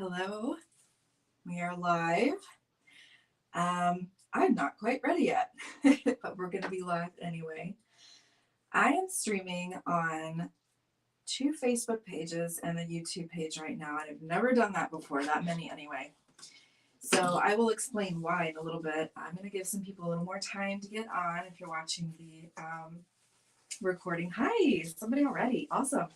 Hello, we are live. I'm not quite ready yet, but we're going to be live anyway. I am streaming on 2 Facebook pages and a YouTube page right now, and I've never done that before, that many anyway. So I will explain why in a little bit. I'm going to give some people a little more time to get on if you're watching the recording. Hi, somebody already. Awesome.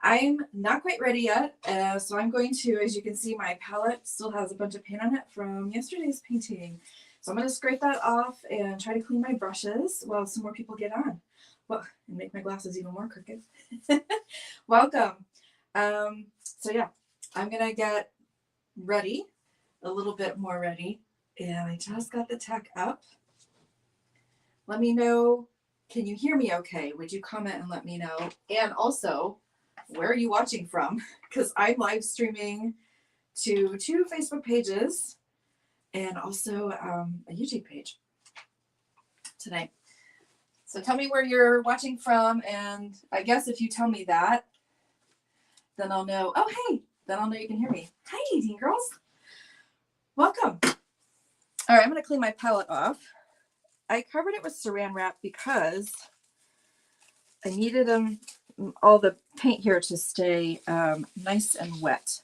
I'm not quite ready yet, so I'm going to, as you can see, my palette still has a bunch of paint on it from yesterday's painting. So I'm going to scrape that off and try to clean my brushes while some more people get on. Well, and make my glasses even more crooked. Welcome. So yeah, I'm going to get ready, a little bit more ready, and I just got the tech up. Let me know, can you hear me okay? Would you comment and let me know? And also, where are you watching from? Because I'm live streaming to 2 Facebook pages and also a YouTube page tonight. So tell me where you're watching from, and I guess if you tell me that, then I'll know. Oh, hey, then I'll know you can hear me. Hi, teen girls. Welcome. All right, I'm going to clean my palette off. I covered it with saran wrap because I needed all the paint here to stay nice and wet.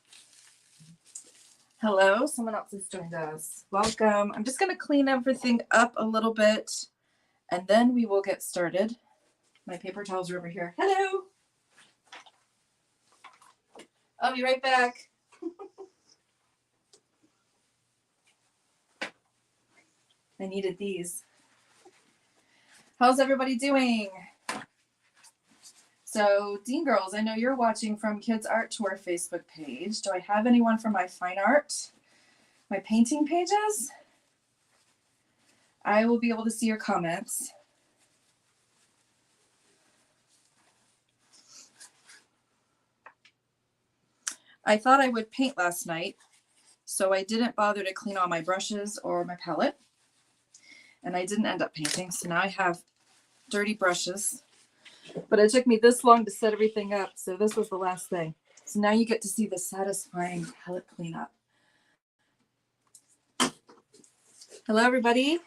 Hello, someone else has joined us. Welcome. I'm just going to clean everything up a little bit, and then we will get started. My paper towels are over here. Hello. I'll be right back. I needed these. How's everybody doing? So, Dean Girls, I know you're watching from Kids Art Tour Facebook page. Do I have anyone from my fine art, my painting pages? I will be able to see your comments. I thought I would paint last night, so I didn't bother to clean all my brushes or my palette. And I didn't end up painting, so now I have dirty brushes. But it took me this long to set everything up, so this was the last thing. So now you get to see the satisfying pellet cleanup. Hello, everybody.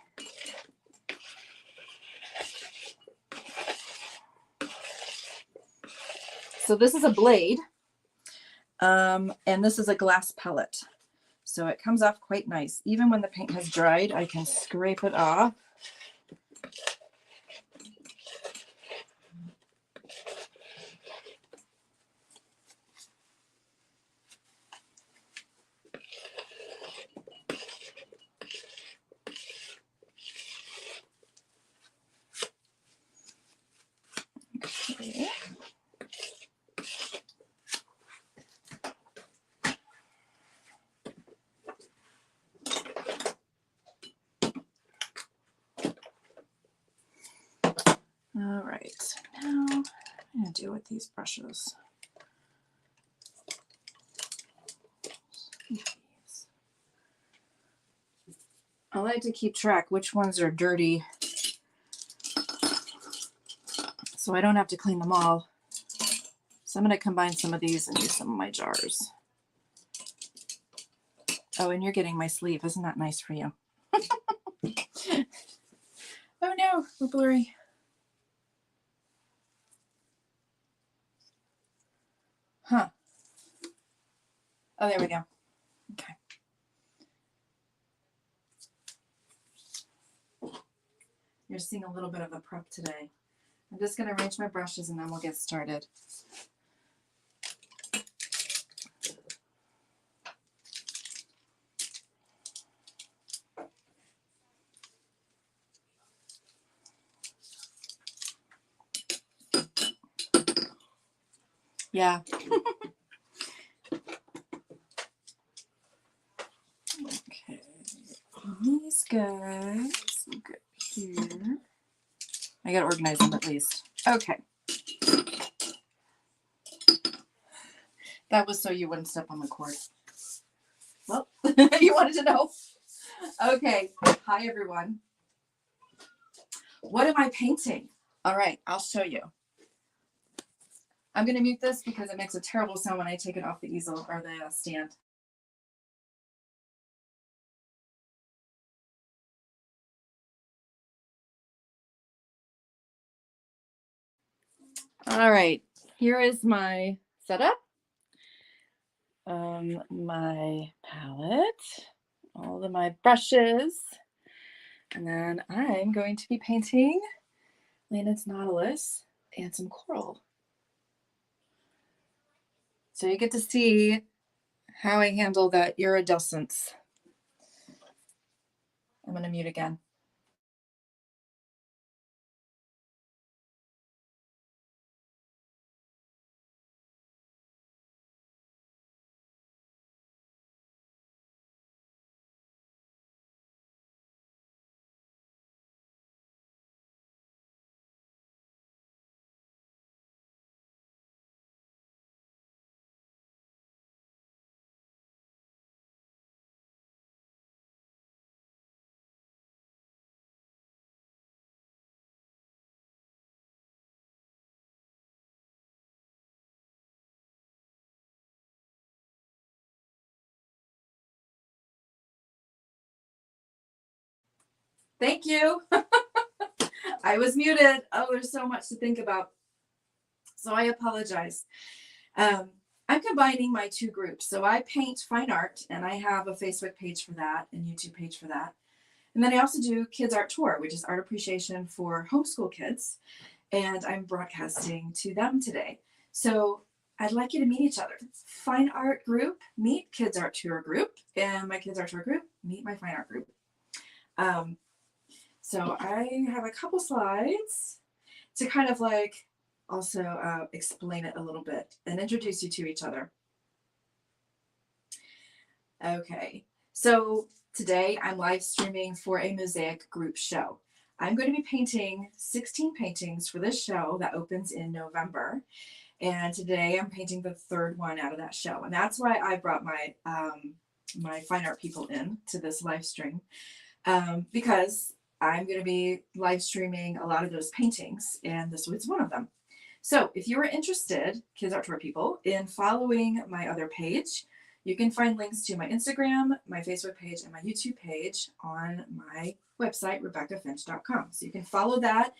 So this is a blade, and this is a glass pellet. So it comes off quite nice. Even when the paint has dried, I can scrape it off. Okay. All right, now I'm going to deal with these brushes. I like to keep track which ones are dirty so I don't have to clean them all. So I'm going to combine some of these and use some of my jars. Oh, and you're getting my sleeve. Isn't that nice for you? Oh no, we're blurry. Huh. Oh, there we go. Okay. You're seeing a little bit of a prep today. I'm just going to arrange my brushes and then we'll get started. Yeah. Okay. These guys will go here. I gotta organize them at least. Okay. That was so you wouldn't step on the cord. Well, you wanted to know. Okay. Hi, everyone. What am I painting? All right, I'll show you. I'm going to mute this because it makes a terrible sound when I take it off the easel or the stand. All right, here is my setup. My palette, all of my brushes, and then I'm going to be painting Landon's Nautilus and some coral. So you get to see how I handle that iridescence. I'm going to mute again. Thank you. I was muted. Oh, there's so much to think about. So I apologize. I'm combining my two groups. So I paint fine art, and I have a Facebook page for that and YouTube page for that. And then I also do Kids Art Tour, which is art appreciation for homeschool kids. And I'm broadcasting to them today. So I'd like you to meet each other. Fine art group, meet Kids Art Tour group, and my Kids Art Tour group, meet my fine art group. So I have a couple slides to kind of like also explain it a little bit and introduce you to each other. Okay, so today I'm live streaming for a Mosaic group show. I'm going to be painting 16 paintings for this show that opens in November. And today I'm painting the third one out of that show. And that's why I brought my my fine art people in to this live stream, because I'm going to be live streaming a lot of those paintings, and this was one of them. So if you are interested, Kids Art Tour people, in following my other page, you can find links to my Instagram, my Facebook page, and my YouTube page on my website, RebeccaFinch.com. So you can follow that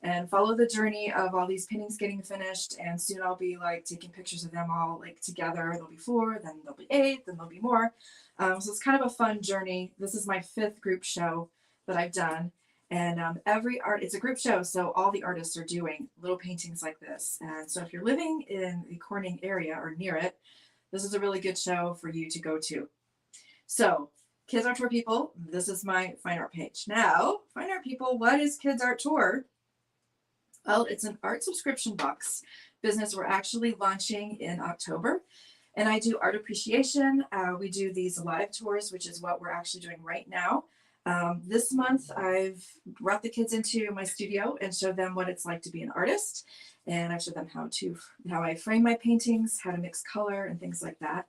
and follow the journey of all these paintings getting finished. And soon I'll be like taking pictures of them all like together. There'll be 4, then there'll be 8, then there'll be more. So it's kind of a fun journey. This is my 5th group show that I've done. And it's a group show, so all the artists are doing little paintings like this. And so if you're living in the Corning area or near it, this is a really good show for you to go to. So Kids Art Tour people, this is my fine art page. Now, fine art people, what is Kids Art Tour? Well, it's an art subscription box business we're actually launching in October. And I do art appreciation. We do these live tours, which is what we're actually doing right now. This month, I've brought the kids into my studio and showed them what it's like to be an artist. And I've showed them how I frame my paintings, how to mix color and things like that.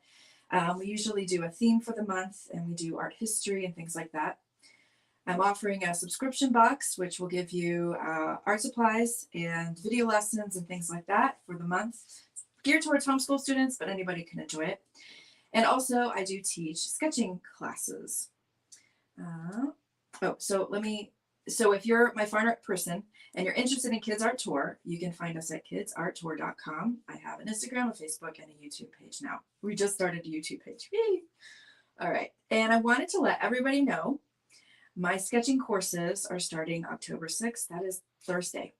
We usually do a theme for the month, and we do art history and things like that. I'm offering a subscription box, which will give you art supplies and video lessons and things like that for the month, geared towards homeschool students, but anybody can enjoy it. And also, I do teach sketching classes. So if you're my fine art person and you're interested in Kids Art Tour, you can find us at kidsarttour.com. I have an Instagram, a Facebook, and a YouTube page now. We just started a YouTube page. Yay! All right. And I wanted to let everybody know my sketching courses are starting October 6th. That is Thursday.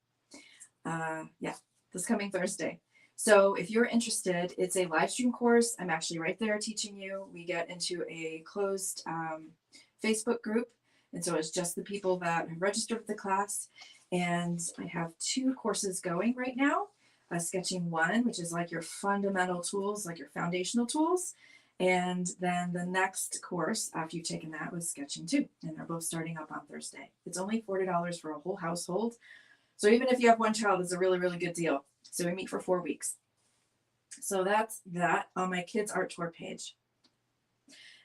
This coming Thursday. So if you're interested, it's a live stream course. I'm actually right there teaching you. We get into a closed Facebook group. And so it's just the people that have registered for the class. And I have 2 courses going right now. Sketching 1, which is like your fundamental tools, like your foundational tools. And then the next course after you've taken that was sketching 2. And they're both starting up on Thursday. It's only $40 for a whole household. So even if you have one child, it's a really, really good deal. So we meet for 4 weeks. So that's that on my Kids Art Tour page.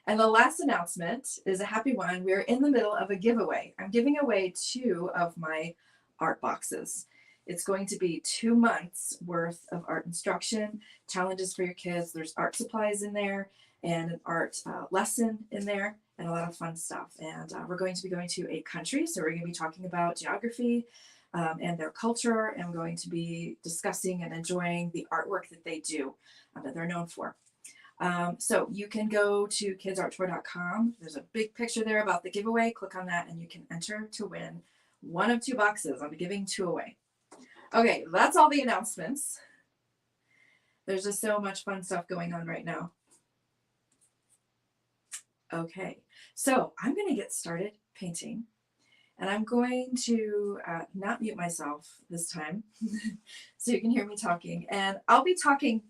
And the last announcement is a happy one. We're in the middle of a giveaway. I'm giving away 2 of my art boxes. It's going to be 2 months worth of art instruction, challenges for your kids. There's art supplies in there and an art lesson in there and a lot of fun stuff. And we're going to be going to a country. So we're going to be talking about geography, and their culture. I'm going to be discussing and enjoying the artwork that they do, that they're known for. So you can go to kidsarttour.com. There's a big picture there about the giveaway. Click on that and you can enter to win one of 2 boxes. I'm giving 2 away. Okay, that's all the announcements. There's just so much fun stuff going on right now. Okay, so I'm going to get started painting. And I'm going to not mute myself this time so you can hear me talking. And I'll be talking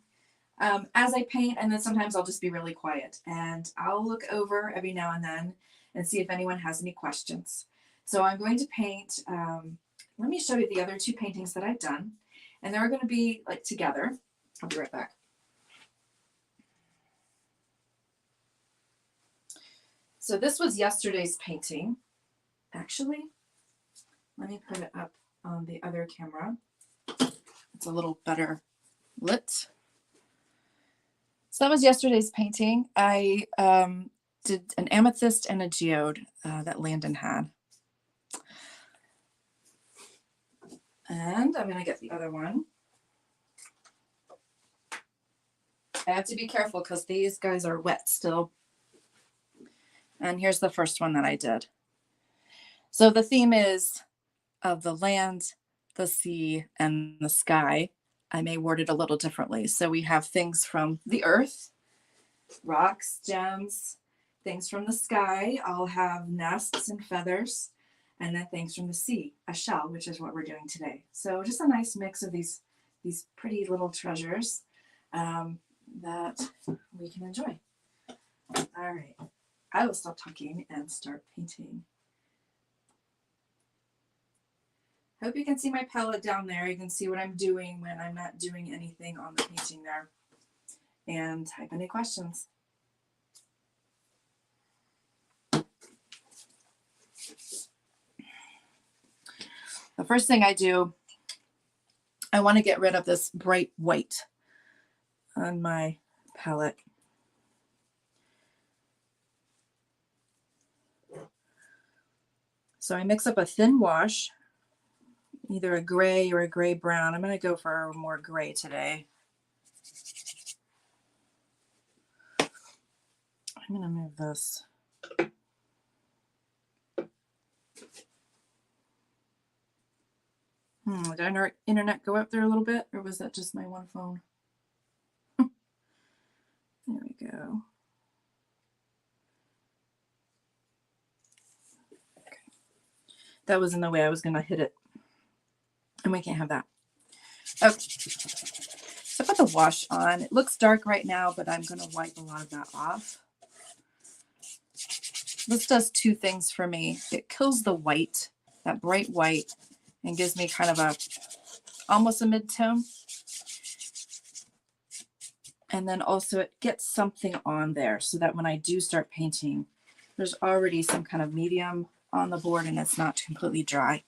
as I paint, and then sometimes I'll just be really quiet. And I'll look over every now and then and see if anyone has any questions. So I'm going to paint, let me show you the other 2 paintings that I've done. And they're going to be like together. I'll be right back. So this was yesterday's painting. Actually, let me put it up on the other camera. It's a little better lit. So that was yesterday's painting. I did an amethyst and a geode that Landon had. And I'm going to get the other one. I have to be careful because these guys are wet still. And here's the first one that I did. So the theme is of the land, the sea, and the sky. I may word it a little differently. So we have things from the earth, rocks, gems, things from the sky. I'll have nests and feathers, and then things from the sea, a shell, which is what we're doing today. So just a nice mix of these pretty little treasures that we can enjoy. All right, I will stop talking and start painting. Hope you can see my palette down there. You can see what I'm doing when I'm not doing anything on the painting there. And type any questions. The first thing I do, I want to get rid of this bright white on my palette. So I mix up a thin wash, either a gray or a gray brown. I'm going to go for more gray today. I'm going to move this. Did our internet go up there a little bit, or was that just my one phone? There we go. Okay. That was in the way I was going to hit it. And we can't have that. Okay. So I put the wash on. It looks dark right now, but I'm going to wipe a lot of that off. This does 2 things for me. It kills the white, that bright white, and gives me kind of almost a mid-tone. And then also it gets something on there so that when I do start painting, there's already some kind of medium on the board and it's not completely dry.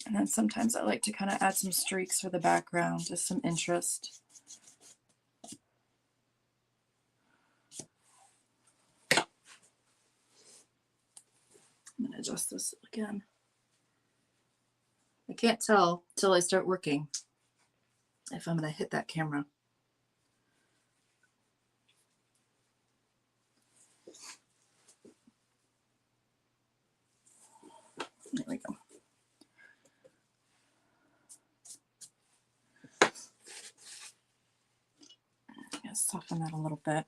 And then sometimes I like to kind of add some streaks for the background, just some interest. I'm going to adjust this again. I can't tell till I start working if I'm going to hit that camera. There we go. I'm going to soften that a little bit.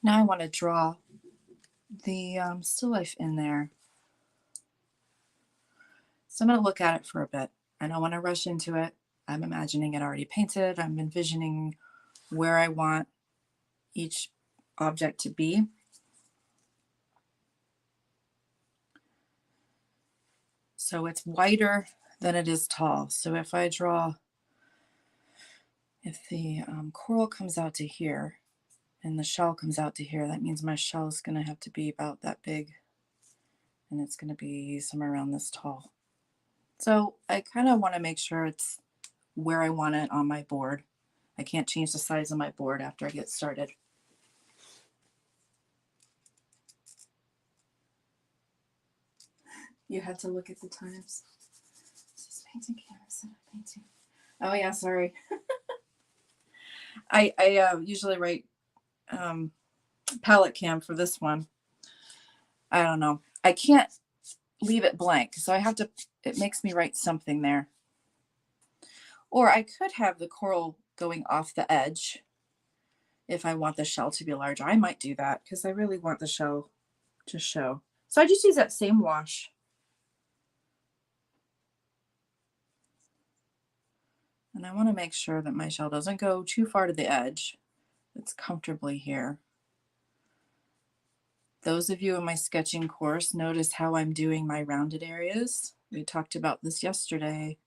Now I want to draw the still life in there. So I'm going to look at it for a bit. I don't want to rush into it. I'm imagining it already painted. I'm envisioning where I want each object to be. So it's wider than it is tall. So if I draw, if the coral comes out to here and the shell comes out to here, that means my shell is going to have to be about that big, and it's going to be somewhere around this tall. So I kind of want to make sure it's where I want it on my board. I can't change the size of my board after I get started. You had to look at the times. This is painting camera instead of painting. Oh yeah, sorry. I usually write palette cam for this one. I don't know. I can't leave it blank, so I have to, it makes me write something there. Or I could have the coral going off the edge if I want the shell to be larger. I might do that because I really want the shell to show. So I just use that same wash. And I want to make sure that my shell doesn't go too far to the edge. It's comfortably here. Those of you in my sketching course notice how I'm doing my rounded areas. We talked about this yesterday.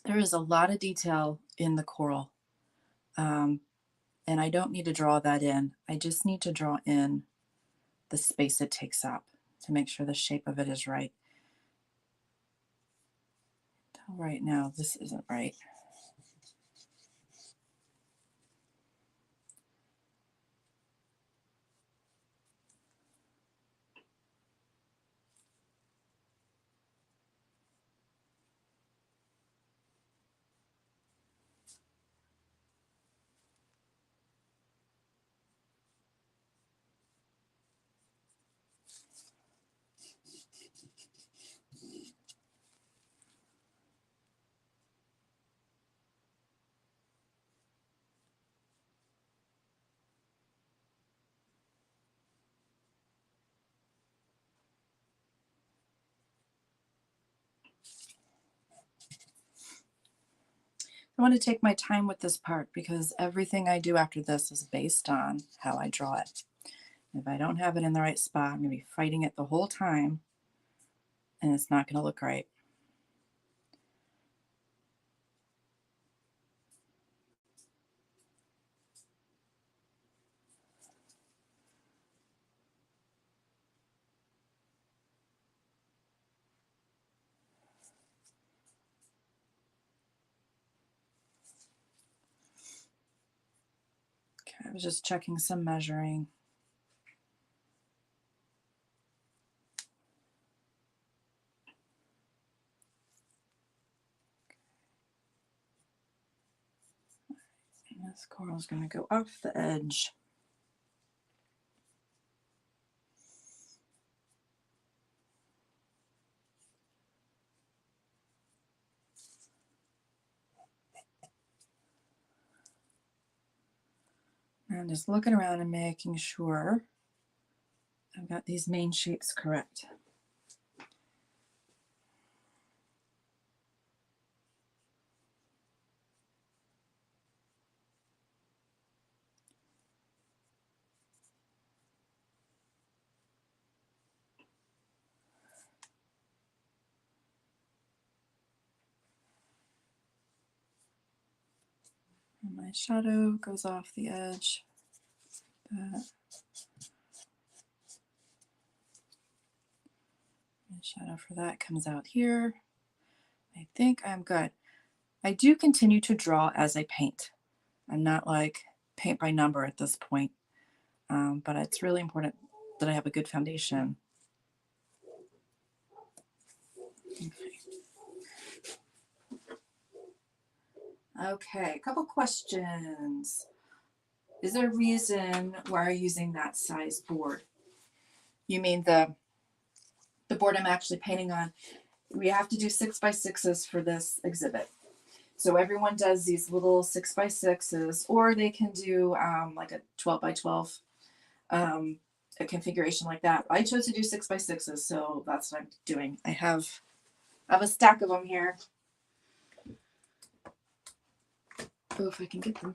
There is a lot of detail in the coral, and I don't need to draw that in. I just need to draw in the space it takes up to make sure the shape of it is right. Right now, this isn't right. I want to take my time with this part because everything I do after this is based on how I draw it. If I don't have it in the right spot, I'm going to be fighting it the whole time, and it's not going to look right. Okay, I was just checking some measuring. And this coral is going to go off the edge. And just looking around and making sure I've got these main shapes correct. And my shadow goes off the edge. My shadow for that comes out here. I think I'm good. I do continue to draw as I paint. I'm not like paint by number at this point. But it's really important that I have a good foundation. Okay, a couple questions. Is there a reason why you're using that size board? You mean the board I'm actually painting on? We have to do 6x6s for this exhibit. So everyone does these little 6x6s, or they can do like a 12x12 a configuration like that. I chose to do 6x6s, so that's what I'm doing. I have a stack of them here. Oh, if I can get them.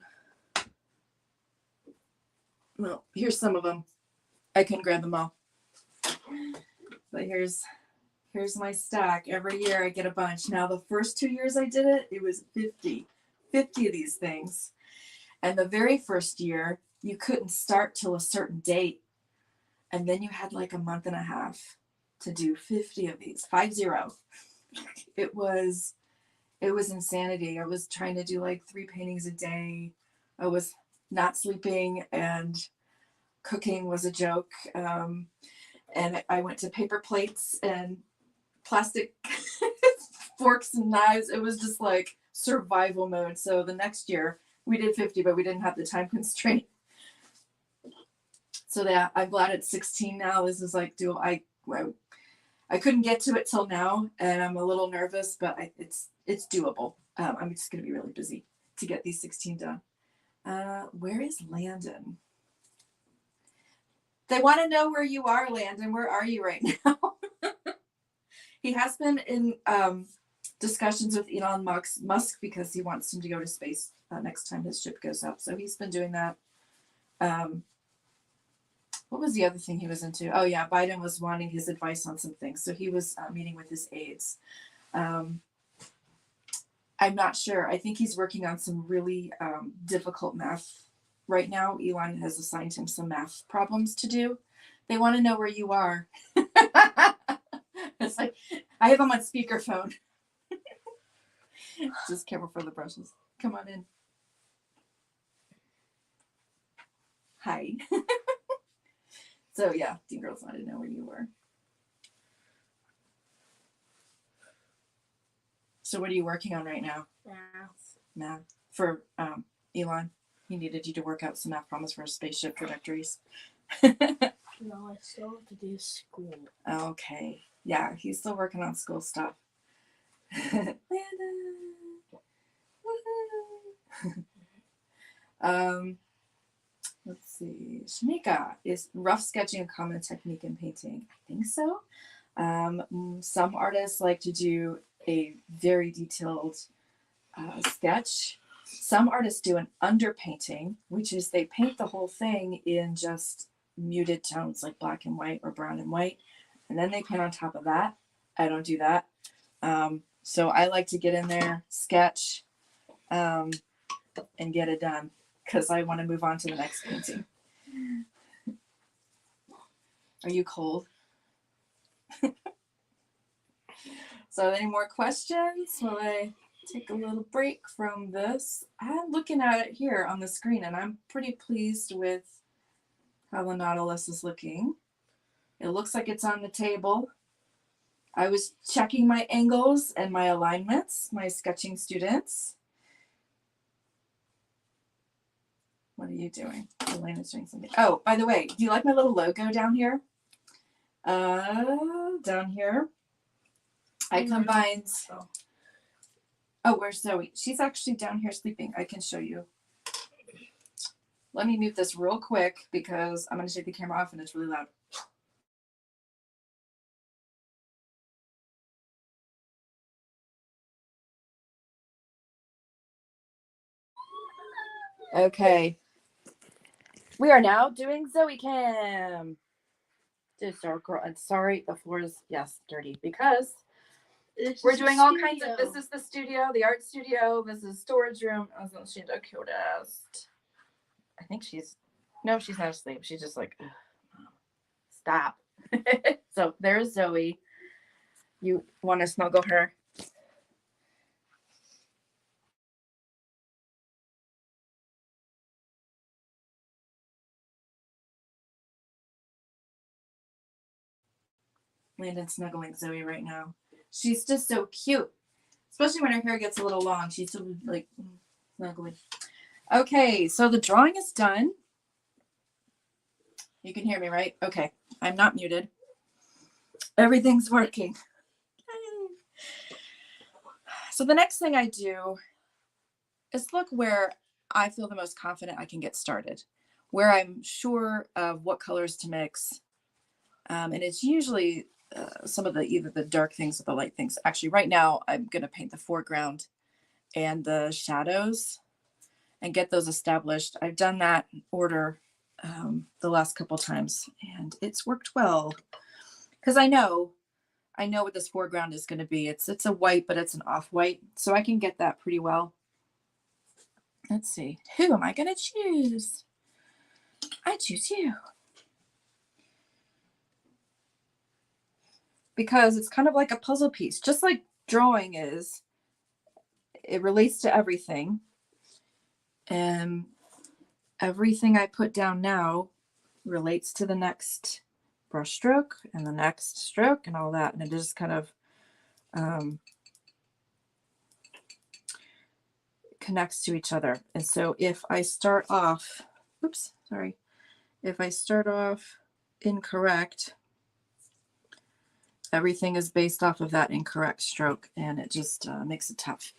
Well, here's some of them. I couldn't grab them all. But here's my stack. Every year I get a bunch. Now the first 2 years I did it, it was 50 of these things. And the very first year, you couldn't start till a certain date. And then you had like a month and a half to do 50 of these, 50. It was insanity. I was trying to do like 3 paintings a day. I was not sleeping, and cooking was a joke. And I went to paper plates and plastic forks and knives. It was just like survival mode. So the next year we did 50, but we didn't have the time constraint. So that I'm glad it's 16 now. This is like, I couldn't get to it till now, and I'm a little nervous, but it's doable. I'm just going to be really busy to get these 16 done. Where is Landon? They want to know where you are, Landon. Where are you right now? He has been in discussions with Elon Musk because he wants him to go to space next time his ship goes up. So he's been doing that. What was the other thing he was into? Oh, yeah, Biden was wanting his advice on some things. So he was meeting with his aides. I'm not sure. I think he's working on some really difficult math right now. Elon has assigned him some math problems to do. They want to know where you are. It's like, I have them on speakerphone. Just careful for the brushes. Come on in. Hi. So yeah, Teen Girls wanted to know where you were. So what are you working on right now? Math. For Elon. He needed you to work out some math problems for spaceship trajectories. No, I still have to do school. Okay. Yeah, he's still working on school stuff. Landon. Let's see. Shamika, is rough sketching a common technique in painting? I think so. Some artists like to do a very detailed sketch. Some artists do an underpainting, which is they paint the whole thing in just muted tones like black and white or brown and white, and then they paint on top of that. I don't do that. So I like to get in there, sketch, and get it done because I want to move on to the next painting. Are you cold? So any more questions while I take a little break from this? I'm looking at it here on the screen, and I'm pretty pleased with how the Nautilus is looking. It looks like it's on the table. I was checking my angles and my alignments, my sketching students. What are you doing? Elena's doing something. Oh, by the way, do you like my little logo down here? Down here. I combined. Oh, where's Zoe? She's actually down here sleeping. I can show you. Let me mute this real quick because I'm going to take the camera off and it's really loud. Okay. We are now doing Zoe Cam. Sorry, the floor is, yes, dirty because we're doing all kinds of, this is the studio, the art studio, this is storage room. I was going to see the cutest. I think she's not asleep. She's just like, stop. So there's Zoe. You want to snuggle her? Landon's snuggling Zoe right now. She's just so cute. Especially when her hair gets a little long. She's so like snuggling. Okay, so the drawing is done. You can hear me, right? Okay, I'm not muted. Everything's working. So the next thing I do is look where I feel the most confident I can get started, where I'm sure of what colors to mix. And it's usually some of the either the dark things or the light things. Actually, right now I'm going to paint the foreground and the shadows and get those established. I've done that in order the last couple times, and it's worked well because I know what this foreground is going to be. It's a white, but it's an off-white, so I can get that pretty well. Let's see, who am I going to choose? I choose you. Because it's kind of like a puzzle piece, just like drawing is. It relates to everything. And everything I put down now relates to the next brush stroke and the next stroke and all that. And it just kind of connects to each other. And so if I start off, if I start off incorrect, everything is based off of that incorrect stroke, and it just makes it tough.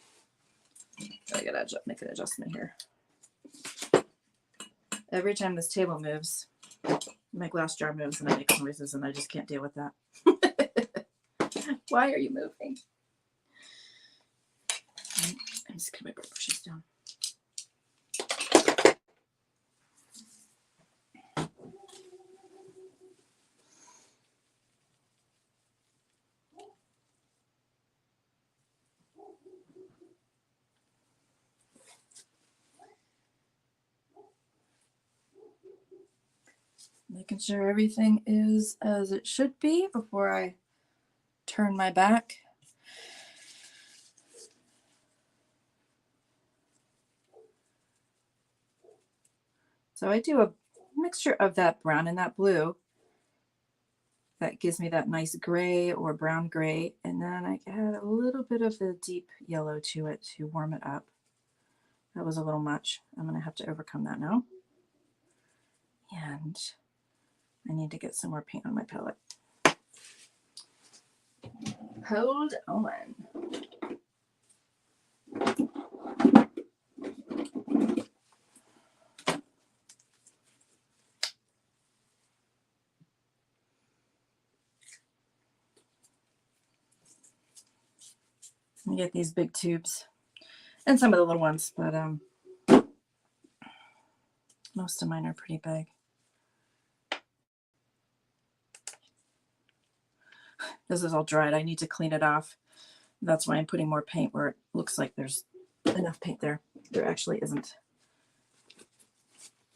I gotta make an adjustment here. Every time this table moves, my glass jar moves and it makes noises, and I just can't deal with that. Why are you moving? I'm just gonna put my brushes down. Making sure everything is as it should be before I turn my back. So I do a mixture of that brown and that blue. That gives me that nice gray or brown gray. And then I add a little bit of the deep yellow to it to warm it up. That was a little much. I'm going to have to overcome that now. And I need to get some more paint on my palette. Hold on. Let me get these big tubes and some of the little ones, but most of mine are pretty big. This is all dried. I need to clean it off. That's why I'm putting more paint where it looks like there's enough paint there. There actually isn't.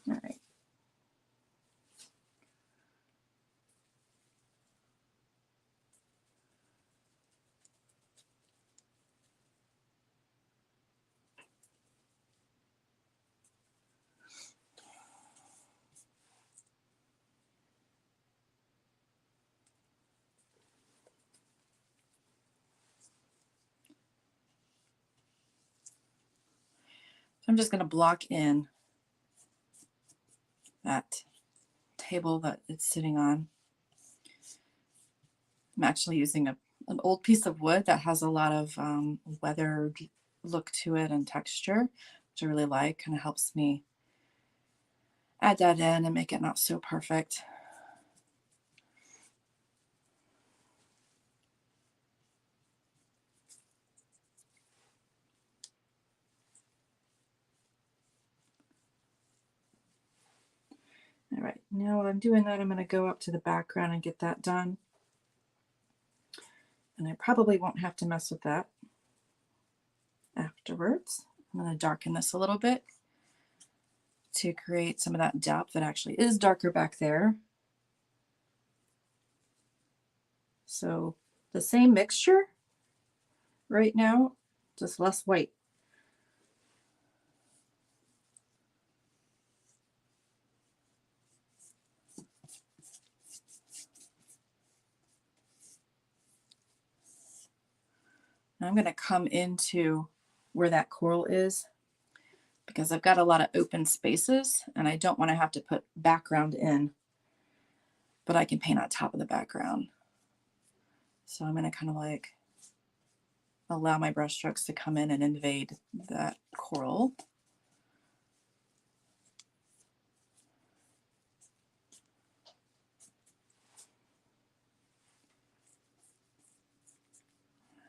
All right. So I'm just going to block in that table that it's sitting on. I'm actually using an old piece of wood that has a lot of weathered look to it and texture, which I really like. Kind of helps me add that in and make it not so perfect. All right, now while I'm doing that, I'm going to go up to the background and get that done. And I probably won't have to mess with that afterwards. I'm going to darken this a little bit to create some of that depth that actually is darker back there. So the same mixture right now, just less white. And I'm going to come into where that coral is because I've got a lot of open spaces and I don't want to have to put background in, but I can paint on top of the background. So I'm going to kind of like allow my brush strokes to come in and invade that coral.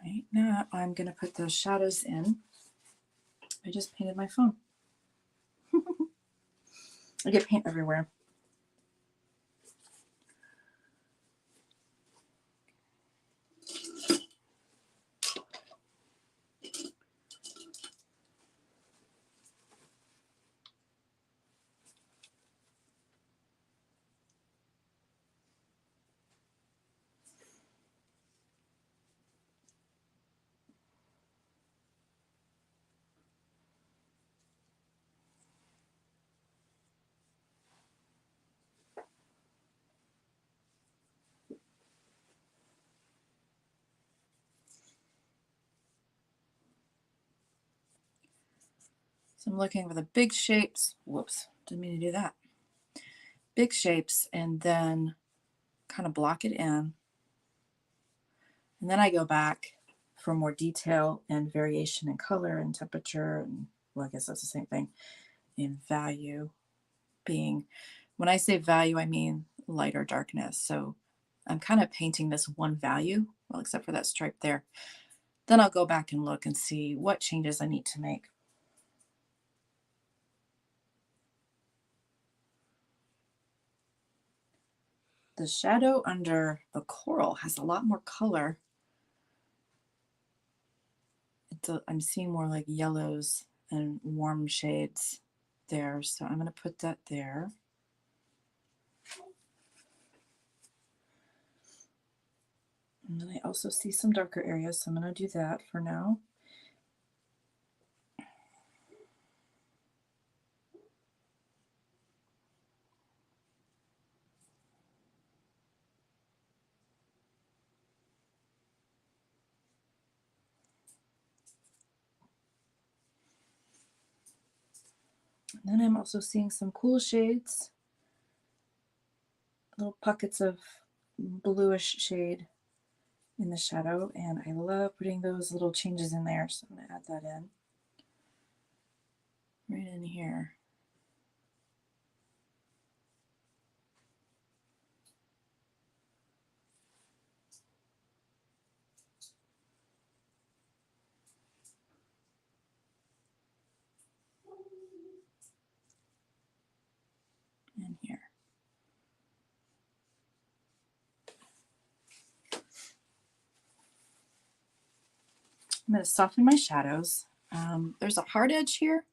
Right now I'm going to put those shadows in. I just painted my phone. I get paint everywhere. So I'm looking for the big shapes. Whoops, didn't mean to do that. Big shapes, and then kind of block it in. And then I go back for more detail and variation in color and temperature. And well, I guess that's the same thing in value being, when I say value, I mean light or darkness. So I'm kind of painting this one value, well, except for that stripe there. Then I'll go back and look and see what changes I need to make. The shadow under the coral has a lot more color. I'm seeing more like yellows and warm shades there. So I'm going to put that there. And then I also see some darker areas, so I'm going to do that for now. And then I'm also seeing some cool shades, little pockets of bluish shade in the shadow, and I love putting those little changes in there, so I'm going to add that in right in here. In here. I'm going to soften my shadows. There's a hard edge here,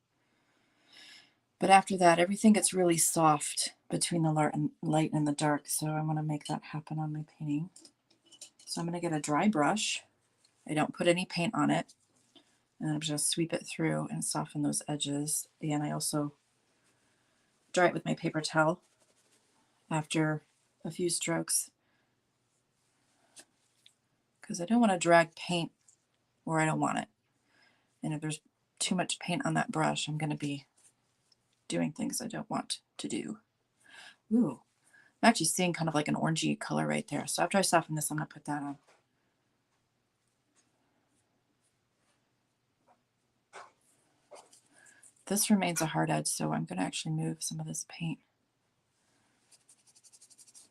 but after that, everything gets really soft between the light and the dark, so I want to make that happen on my painting. So I'm going to get a dry brush. I don't put any paint on it, and I'm just sweep it through and soften those edges. And I also dry it with my paper towel after a few strokes, because I don't want to drag paint where I don't want it. And if there's too much paint on that brush, I'm going to be doing things I don't want to do. Ooh, I'm actually seeing kind of like an orangey color right there. So after I soften this, I'm going to put that on. This remains a hard edge, so I'm going to actually move some of this paint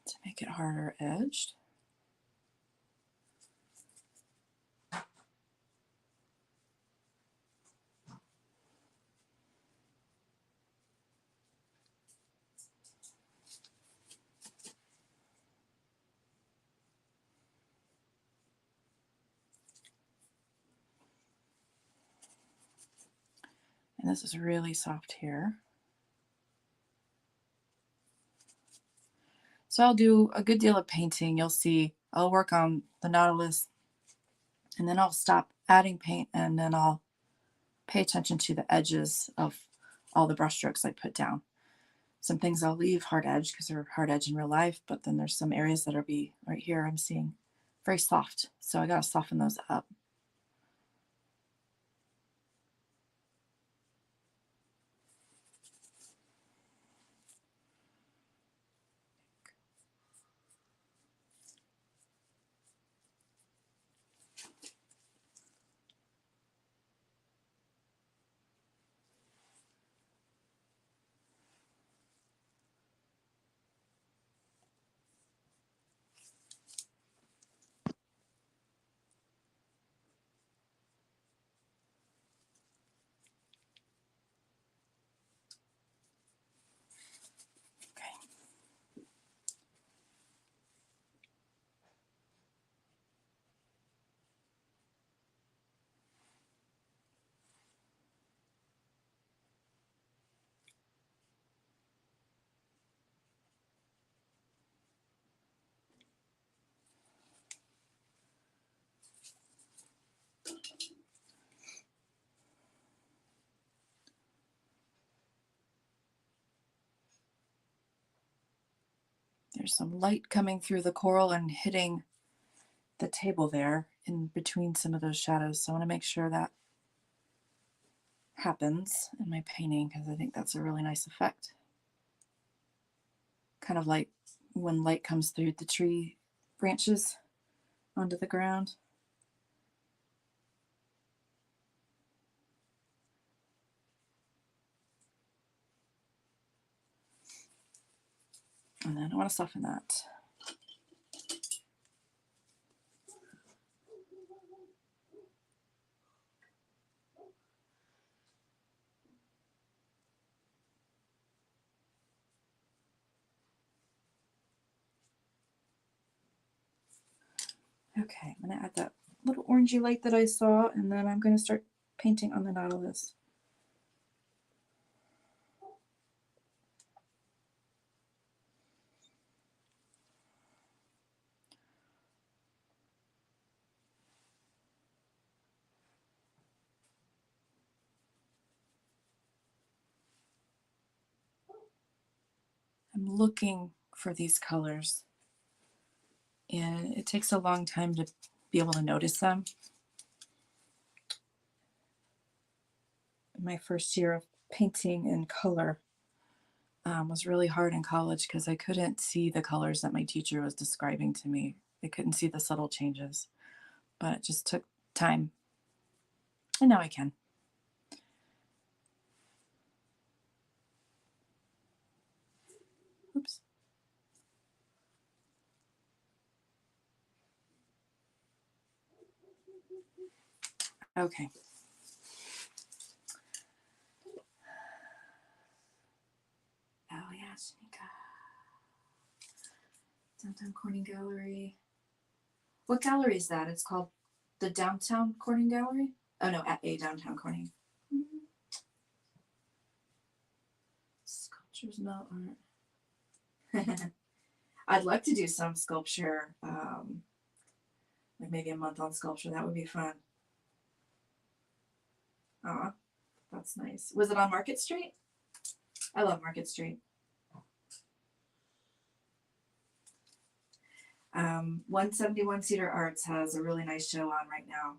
to make it harder edged. And this is really soft here. So I'll do a good deal of painting. You'll see I'll work on the Nautilus, and then I'll stop adding paint, and then I'll pay attention to the edges of all the brush strokes I put down. Some things I'll leave hard edge because they're hard edge in real life, but then there's some areas that'll be right here I'm seeing very soft. So I gotta soften those up. There's some light coming through the coral and hitting the table there in between some of those shadows. So I want to make sure that happens in my painting because I think that's a really nice effect. Kind of like when light comes through the tree branches onto the ground. And then I want to soften that. Okay, I'm going to add that little orangey light that I saw, and then I'm going to start painting on the nautilus. I'm looking for these colors, and it takes a long time to be able to notice them. My first year of painting in color was really hard in college because I couldn't see the colors that my teacher was describing to me. I couldn't see the subtle changes, but it just took time, and now I can. Oops. Okay. Oh yeah, Shanika. Downtown Corning Gallery. What gallery is that? It's called the Downtown Corning Gallery? Oh no, at a Downtown Corning. Sculptures, no art. I'd like to do some sculpture, like maybe a month on sculpture. That would be fun. Aw, that's nice. Was it on Market Street? I love Market Street. 171 Cedar Arts has a really nice show on right now.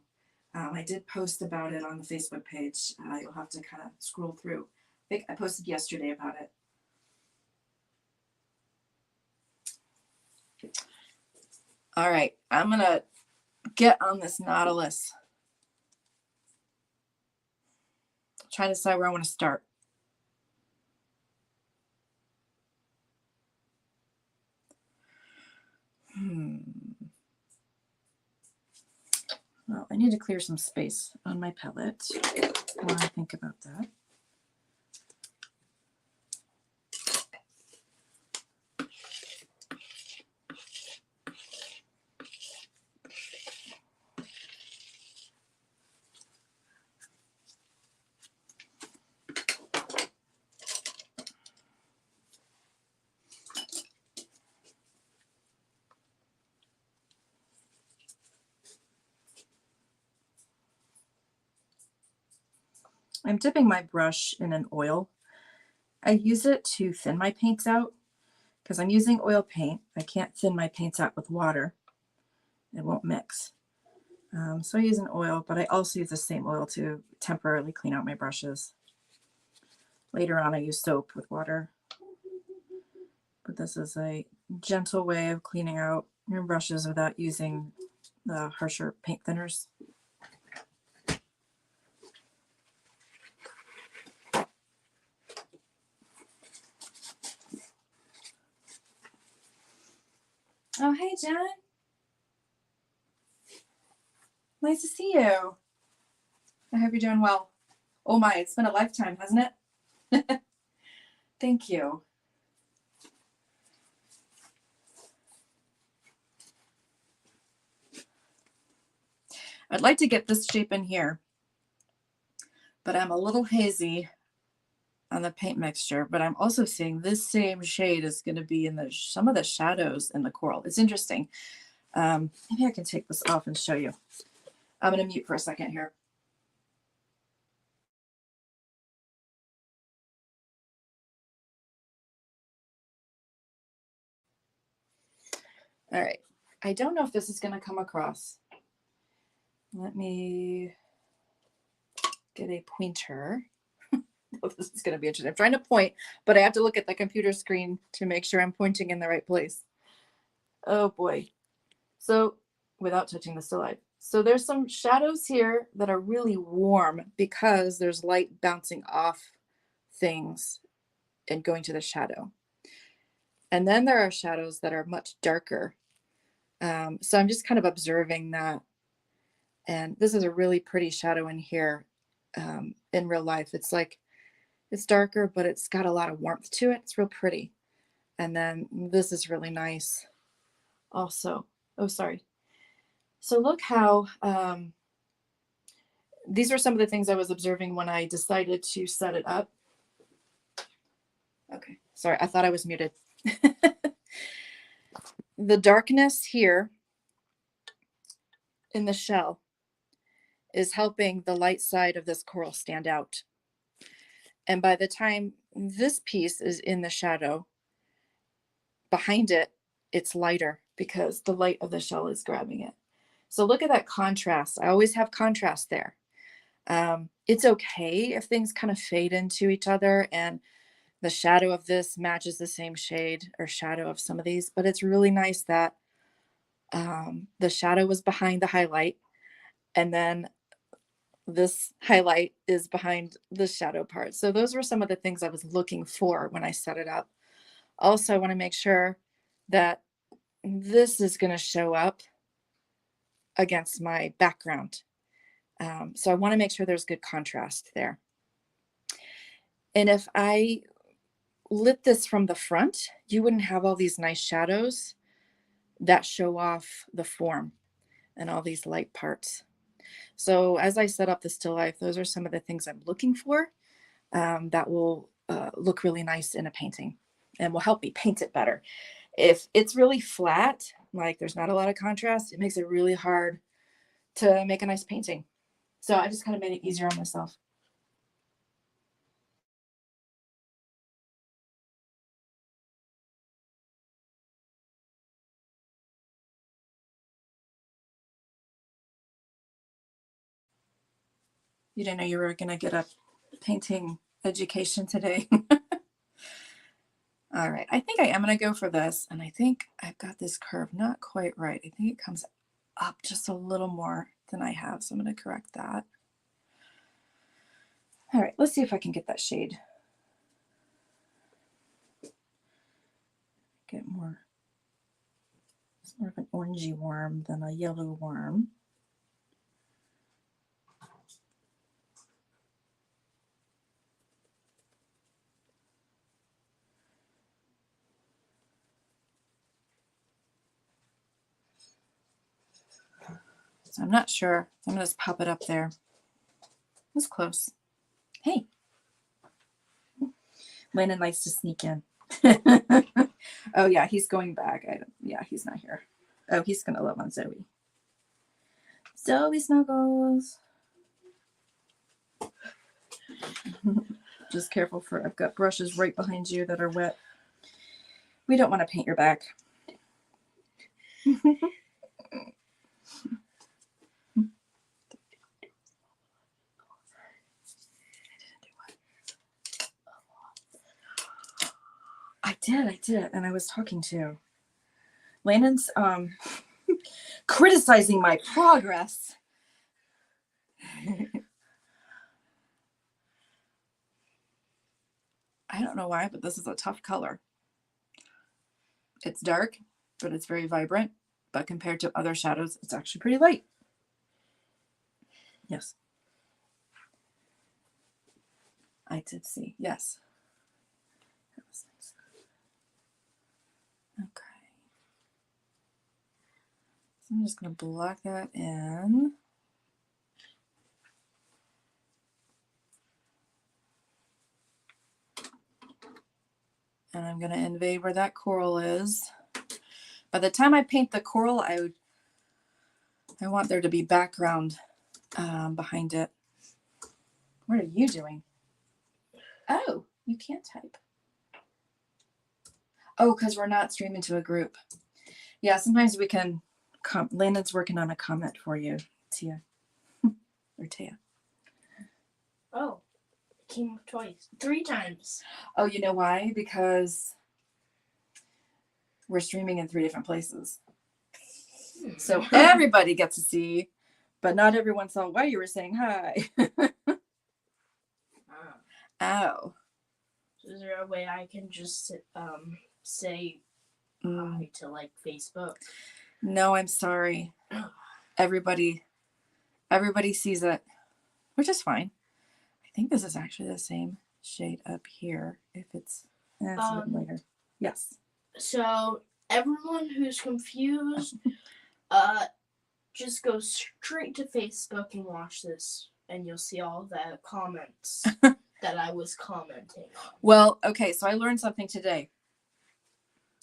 I did post about it on the Facebook page. You'll have to kind of scroll through. I think I posted yesterday about it. All right, I'm going to get on this nautilus. Try to decide where I want to start. Well, I need to clear some space on my palette while I think about that. I'm dipping my brush in an oil. I use it to thin my paints out because I'm using oil paint. I can't thin my paints out with water. It won't mix. So I use an oil, but I also use the same oil to temporarily clean out my brushes. Later on, I use soap with water. But this is a gentle way of cleaning out your brushes without using the harsher paint thinners. Oh, hey, Jen. Nice to see you. I hope you're doing well. Oh my, it's been a lifetime, hasn't it? Thank you. I'd like to get this shape in here, but I'm a little hazy on the paint mixture, but I'm also seeing this same shade is going to be in some of the shadows in the coral. It's interesting. Maybe I can take this off and show you. I'm going to mute for a second here. All right. I don't know if this is going to come across. Let me get a pointer. Oh, this is going to be interesting. I'm trying to point, but I have to look at the computer screen to make sure I'm pointing in the right place. Oh boy. So without touching the still life. So there's some shadows here that are really warm because there's light bouncing off things and going to the shadow. And then there are shadows that are much darker. So I'm just kind of observing that. And this is a really pretty shadow in here in real life. It's like, it's darker, but it's got a lot of warmth to it. It's real pretty. And then this is really nice also. Oh, sorry. So look how, these are some of the things I was observing when I decided to set it up. Okay, sorry, I thought I was muted. The darkness here in the shell is helping the light side of this coral stand out. And by the time this piece is in the shadow, behind it, it's lighter because the light of the shell is grabbing it. So look at that contrast. I always have contrast there. It's okay if things kind of fade into each other and the shadow of this matches the same shade or shadow of some of these, but it's really nice that the shadow was behind the highlight and then this highlight is behind the shadow part. So those were some of the things I was looking for when I set it up. Also, I want to make sure that this is going to show up against my background. So I want to make sure there's good contrast there. And if I lit this from the front, you wouldn't have all these nice shadows that show off the form and all these light parts. So as I set up the still life, those are some of the things I'm looking for that will look really nice in a painting and will help me paint it better. If it's really flat, like there's not a lot of contrast, it makes it really hard to make a nice painting. So I just kind of made it easier on myself. You didn't know you were going to get a painting education today. All right, I think I am going to go for this. And I think I've got this curve not quite right. I think it comes up just a little more than I have. So I'm going to correct that. All right, let's see if I can get that shade. Get more, it's more of an orangey worm than a yellow worm. So I'm not sure. I'm going to just pop it up there. It's close. Hey. Landon likes to sneak in. Oh, yeah, he's going back. Yeah, he's not here. Oh, he's going to love on Zoe. Zoe Snuggles. Just careful for, I've got brushes right behind you that are wet. We don't want to paint your back. I did. And I was talking to Landon's criticizing my progress. I don't know why, but this is a tough color. It's dark, but it's very vibrant. But compared to other shadows, it's actually pretty light. Yes. I did see. Yes. That was nice. Okay. So I'm just going to block that in. And I'm going to invade where that coral is. By the time I paint the coral, I want there to be background behind it. What are you doing? Oh, you can't type. Oh, because we're not streaming to a group. Yeah, sometimes we can. Landon's working on a comment for you, Tia. Or Tia. Oh, it came up twice. 3 times. Oh, you know why? Because we're streaming in 3 different places. So everybody gets to see, but not everyone saw why you were saying hi. Oh. Is there a way I can just say hi to like Facebook? No, I'm sorry. Everybody sees it, which is fine. I think this is actually the same shade up here. If it's a bit later. Yes. So everyone who's confused, just go straight to Facebook and watch this, and you'll see all the comments that I was commenting on. Well, okay, so I learned something today.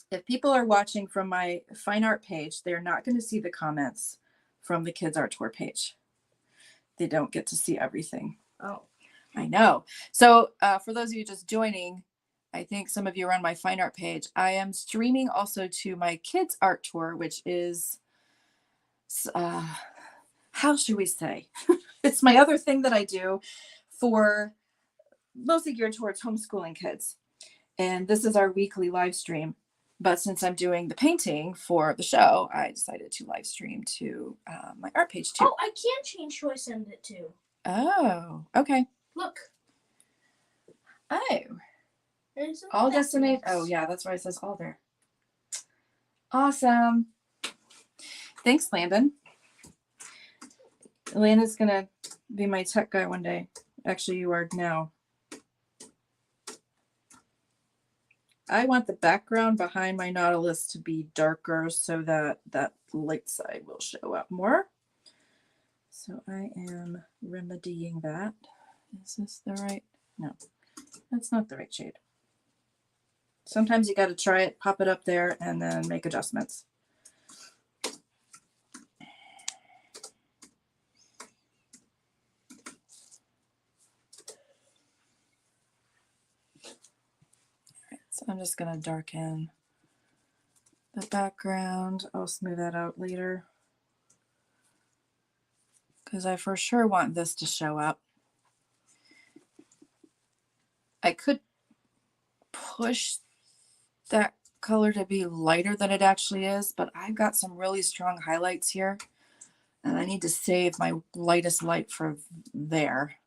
If people are watching from my fine art page, they're not going to see the comments from the Kids Art Tour page. They don't get to see everything. Oh. I know. So for those of you just joining, I think some of you are on my fine art page. I am streaming also to my Kids Art Tour, which is, how should we say? It's my other thing that I do for mostly geared towards homeschooling kids. And this is our weekly live stream. But since I'm doing the painting for the show, I decided to live stream to my art page too. Oh, I can change who I send it to. Oh, okay. Look. Oh. All destination. Oh, yeah, that's why it says all there. Awesome. Thanks, Landon. Landon's going to be my tech guy one day. Actually, you are now. I want the background behind my Nautilus to be darker so that that light side will show up more. So I am remedying that. Is this the right? No, that's not the right shade. Sometimes you got to try it, pop it up there, and then make adjustments. So I'm just going to darken the background. I'll smooth that out later because I for sure want this to show up. I could push that color to be lighter than it actually is, but I've got some really strong highlights here and I need to save my lightest light for there.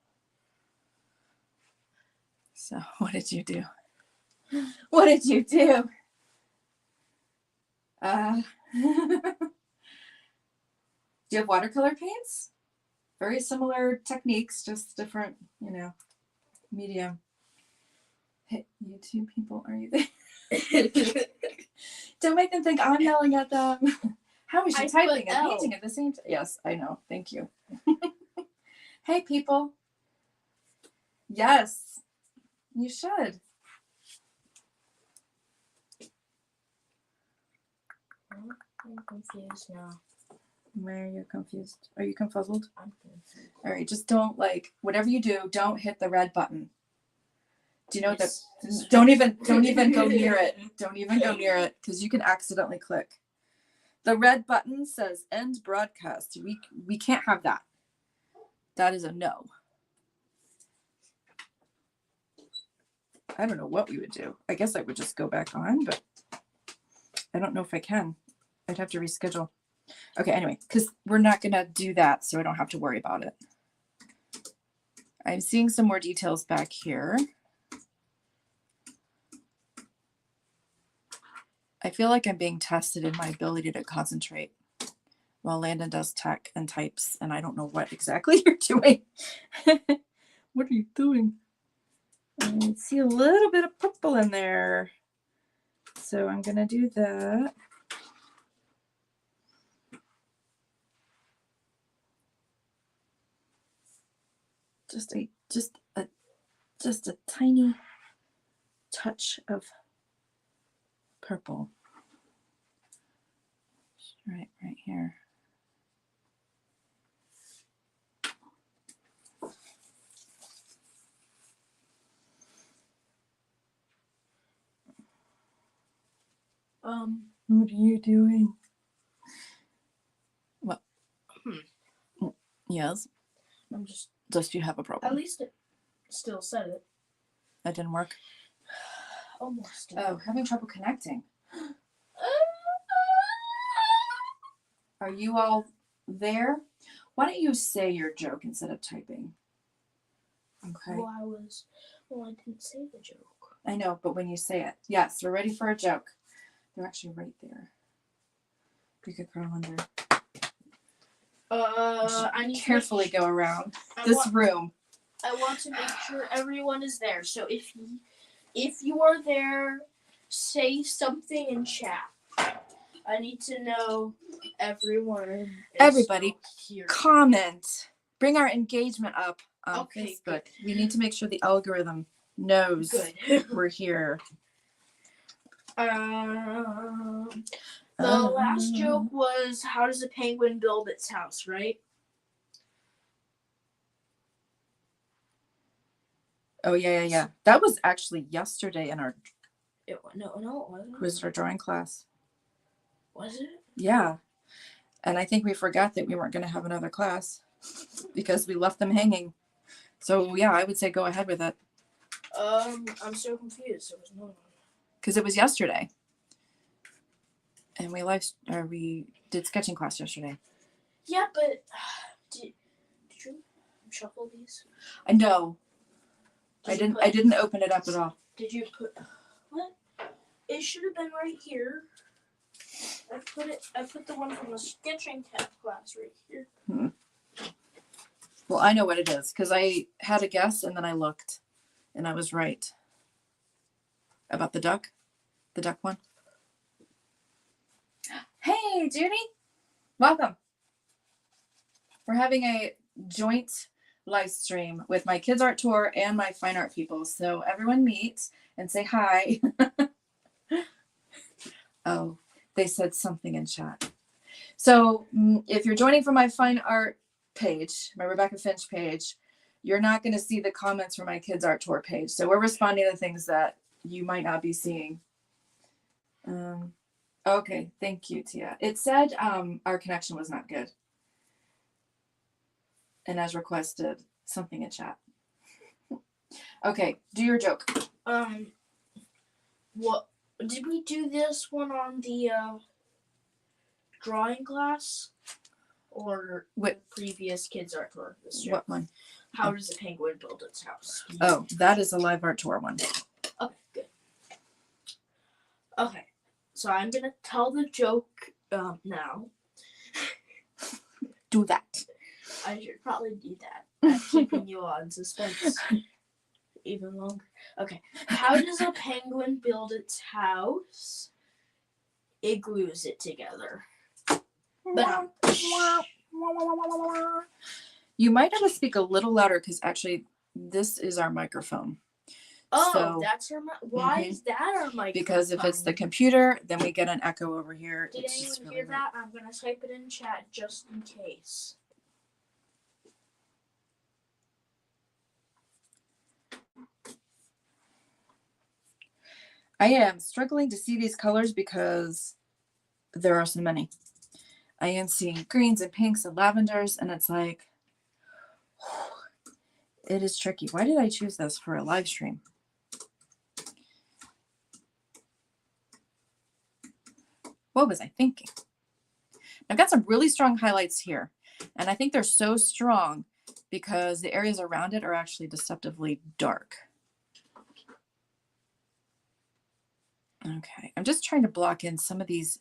So what did you do? What did you do? Do you have watercolor paints? Very similar techniques, just different, you know, medium. Hey, YouTube people, are you there? Don't make them think I'm yelling at them. How is she typing and painting at the same time? Yes, I know. Thank you. Hey, people. Yes, you should. I'm confused now. Where are you confused? Are you confuzzled? I'm confused. All right, just don't whatever you do, don't hit the red button. Do you know that? Don't even go near it. Don't even go near it because you can accidentally click. The red button says end broadcast. We can't have that. That is a no. I don't know what we would do. I guess I would just go back on, but I don't know if I can. I'd have to reschedule. Okay, anyway, because we're not going to do that, so I don't have to worry about it. I'm seeing some more details back here. I feel like I'm being tested in my ability to concentrate while Landon does tech and types, and I don't know what exactly you're doing. What are you doing? I see a little bit of purple in there. So I'm going to do that. Just a tiny touch of purple. Right here. What are you doing? Yes. I'm just. Does you have a problem? At least it still said it. That didn't work. Almost. Oh, having trouble connecting. Are you all there? Why don't you say your joke instead of typing? Okay. Well, I didn't say the joke. I know, but when you say it. Yes, we're ready for a joke. They're actually right there. You could crawl under. I need carefully to go around this room. I want to make sure everyone is there. So if you are there, say something in chat. I need to know Everybody, here. comment. Bring our engagement up on Okay, Facebook. good. We need to make sure the algorithm knows Good. we're here. The last joke was, how does a penguin build its house, right? Oh, yeah. That was actually yesterday in our No, it wasn't. quiz or drawing class. Was it? Yeah. And I think we forgot that we weren't going to have another class because we left them hanging. So, yeah, I would say go ahead with it. I'm so confused. There was no one. Because it was yesterday. And we did sketching class yesterday. Yeah, but did you shuffle these? I know. I didn't open it up at all. Did you put what? It should have been right here. I put the one from the sketching class right here. Well, I know what it is because I had a guess and then I looked and I was right. About the duck one. Hey, Judy. Welcome. We're having a joint live stream with my kids art tour and my fine art people. So everyone meet and say hi. Oh, they said something in chat. So if you're joining from my fine art page, my Rebecca Finch page, you're not going to see the comments from my kids art tour page. So we're responding to things that you might not be seeing. Okay, thank you, Tia. It said our connection was not good. And as requested, something in chat. Okay, do your joke. What did we do this one on the drawing class or What previous kids art tour? What one? How does a penguin build its house? Oh, that is a live art tour one. Okay, good. Okay, so I'm gonna tell the joke now. Do that. I should probably do that. I'm keeping you on suspense even longer. Okay. How does a penguin build its house? It glues it together. But you might have to speak a little louder because actually this is our microphone. Oh, so, that's our why is that our microphone? Because if it's the computer, then we get an echo over here. Did anyone hear that? I'm gonna type it in chat just in case. I am struggling to see these colors because there are so many. I am seeing greens and pinks and lavenders, and it's like, it is tricky. Why did I choose this for a live stream? What was I thinking? I've got some really strong highlights here, and I think they're so strong because the areas around it are actually deceptively dark. Okay, I'm just trying to block in some of these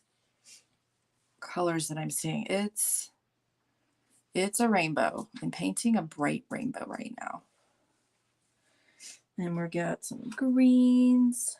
colors that I'm seeing. It's a rainbow. I'm painting a bright rainbow right now. And we've got some greens.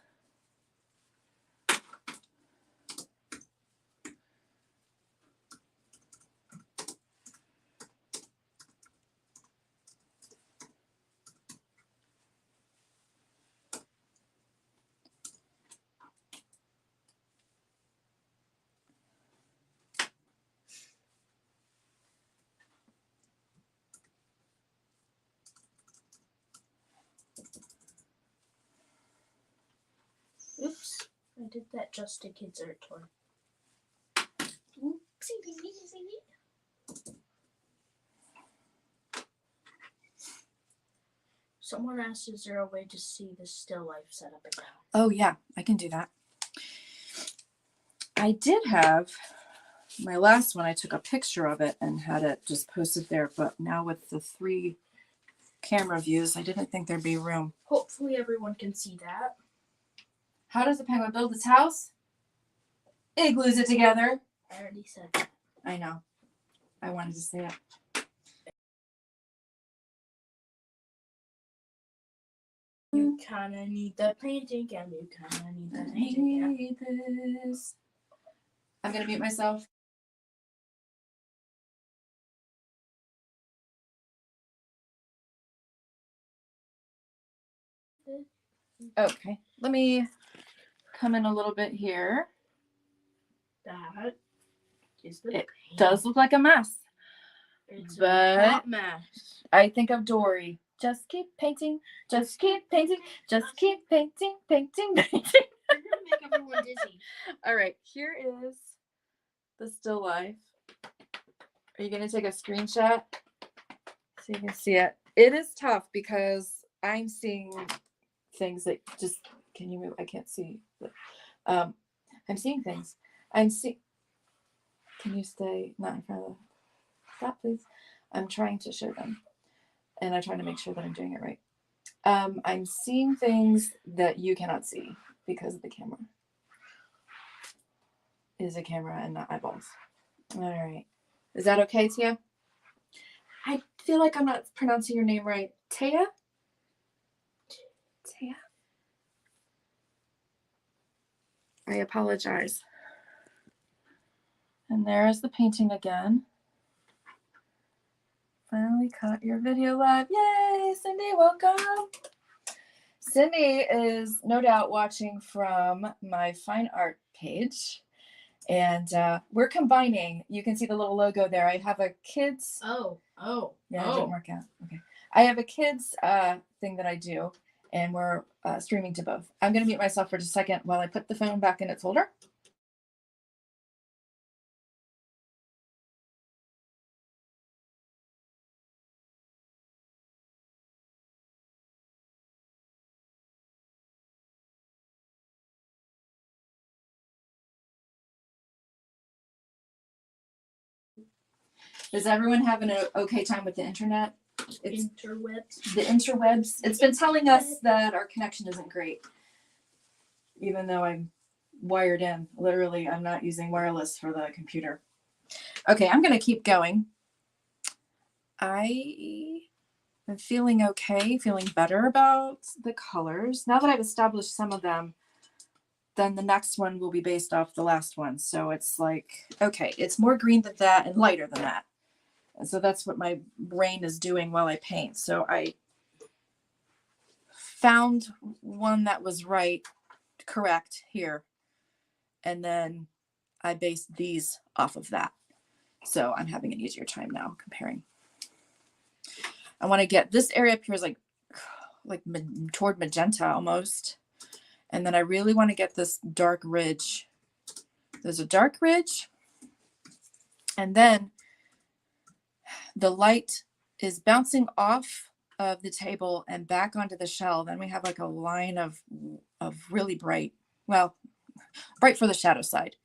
Oops, I did that just to kids art tour. Oopsie daisy. Someone asked, is there a way to see the still life setup again? Oh yeah, I can do that. I did have my last one. I took a picture of it and had it just posted there. But now with the 3 camera views, I didn't think there'd be room. Hopefully everyone can see that. How does a penguin build its house? It glues it together. I already said that. I know. I wanted to say it. You kind of need the painting and you kind of need the I painting. hate this. I'm going to mute myself. Okay, let me come in a little bit here. That is the It paint. does look like a mess. It's but a hot mess. I think of Dory. Just keep painting, just keep painting, just keep painting, painting, painting. You're going to make everyone dizzy. All right, here is the still life. Are you going to take a screenshot so you can see it? It is tough because I'm seeing things that just, can you move? I can't see. I'm seeing things. Can you stay not in front of the, stop please. I'm trying to show them and I'm trying to make sure that I'm doing it right. I'm seeing things that you cannot see because of the camera. It is a camera and not eyeballs. All right. Is that okay, Tia? I feel like I'm not pronouncing your name right. Tia? Tia? I apologize. And there's the painting again. Finally caught your video live. Yay, Cindy, welcome. Cindy is no doubt watching from my fine art page. And we're combining. You can see the little logo there. I have a kids. Yeah, it didn't work out. Okay. I have a kids thing that I do, and we're streaming to both. I'm going to mute myself for just a second while I put the phone back in its holder. Does everyone have an okay time with the internet? Interwebs. The interwebs. It's been telling us that our connection isn't great, even though I'm wired in. Literally, I'm not using wireless for the computer. Okay, I'm going to keep going. I am feeling okay, feeling better about the colors. Now that I've established some of them, then the next one will be based off the last one. So it's like, okay, it's more green than that and lighter than that. And so that's what my brain is doing while I paint. So I found one that was correct here. And then I based these off of that. So I'm having an easier time now comparing. I want to get this area up here is like toward magenta almost. And then I really want to get this dark ridge. There's a dark ridge. And then the light is bouncing off of the table and back onto the shell. Then we have like a line of really bright, well, bright for the shadow side.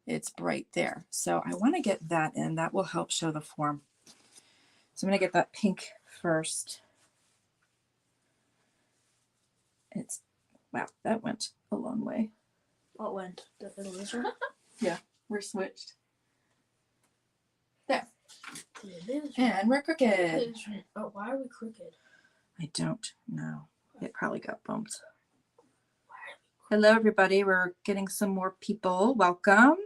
It's bright there. So I want to get that in. That will help show the form. So I'm going to get that pink first. Wow, that went a long way. What went? The laser? Yeah, we're switched. There. The And we're crooked. Oh, why are we crooked? I don't know. It probably got bumped. Hello, everybody. We're getting some more people. Welcome.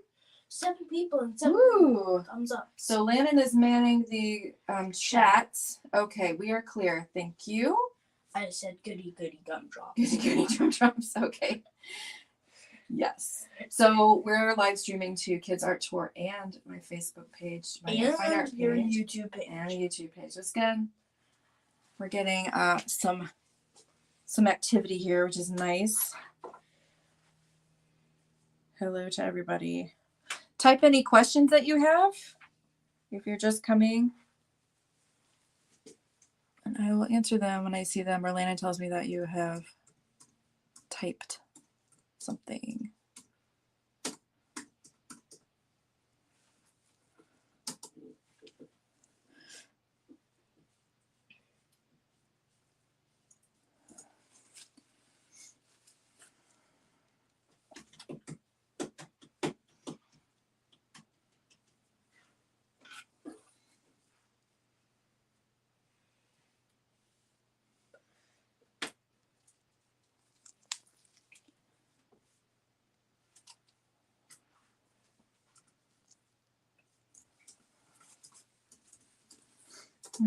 7 people and 7 thumbs up. So Landon is manning the chat. Okay, we are clear. Thank you. I said goody goody gumdrops. Goody goody gumdrops. Okay. Yes. So we're live streaming to Kids Art Tour and my Facebook page, my Fine Art page, your YouTube page, and a YouTube page. It's good. We're getting some activity here, which is nice. Hello to everybody. Type any questions that you have if you're just coming. And I will answer them when I see them, or Landon tells me that you have typed something.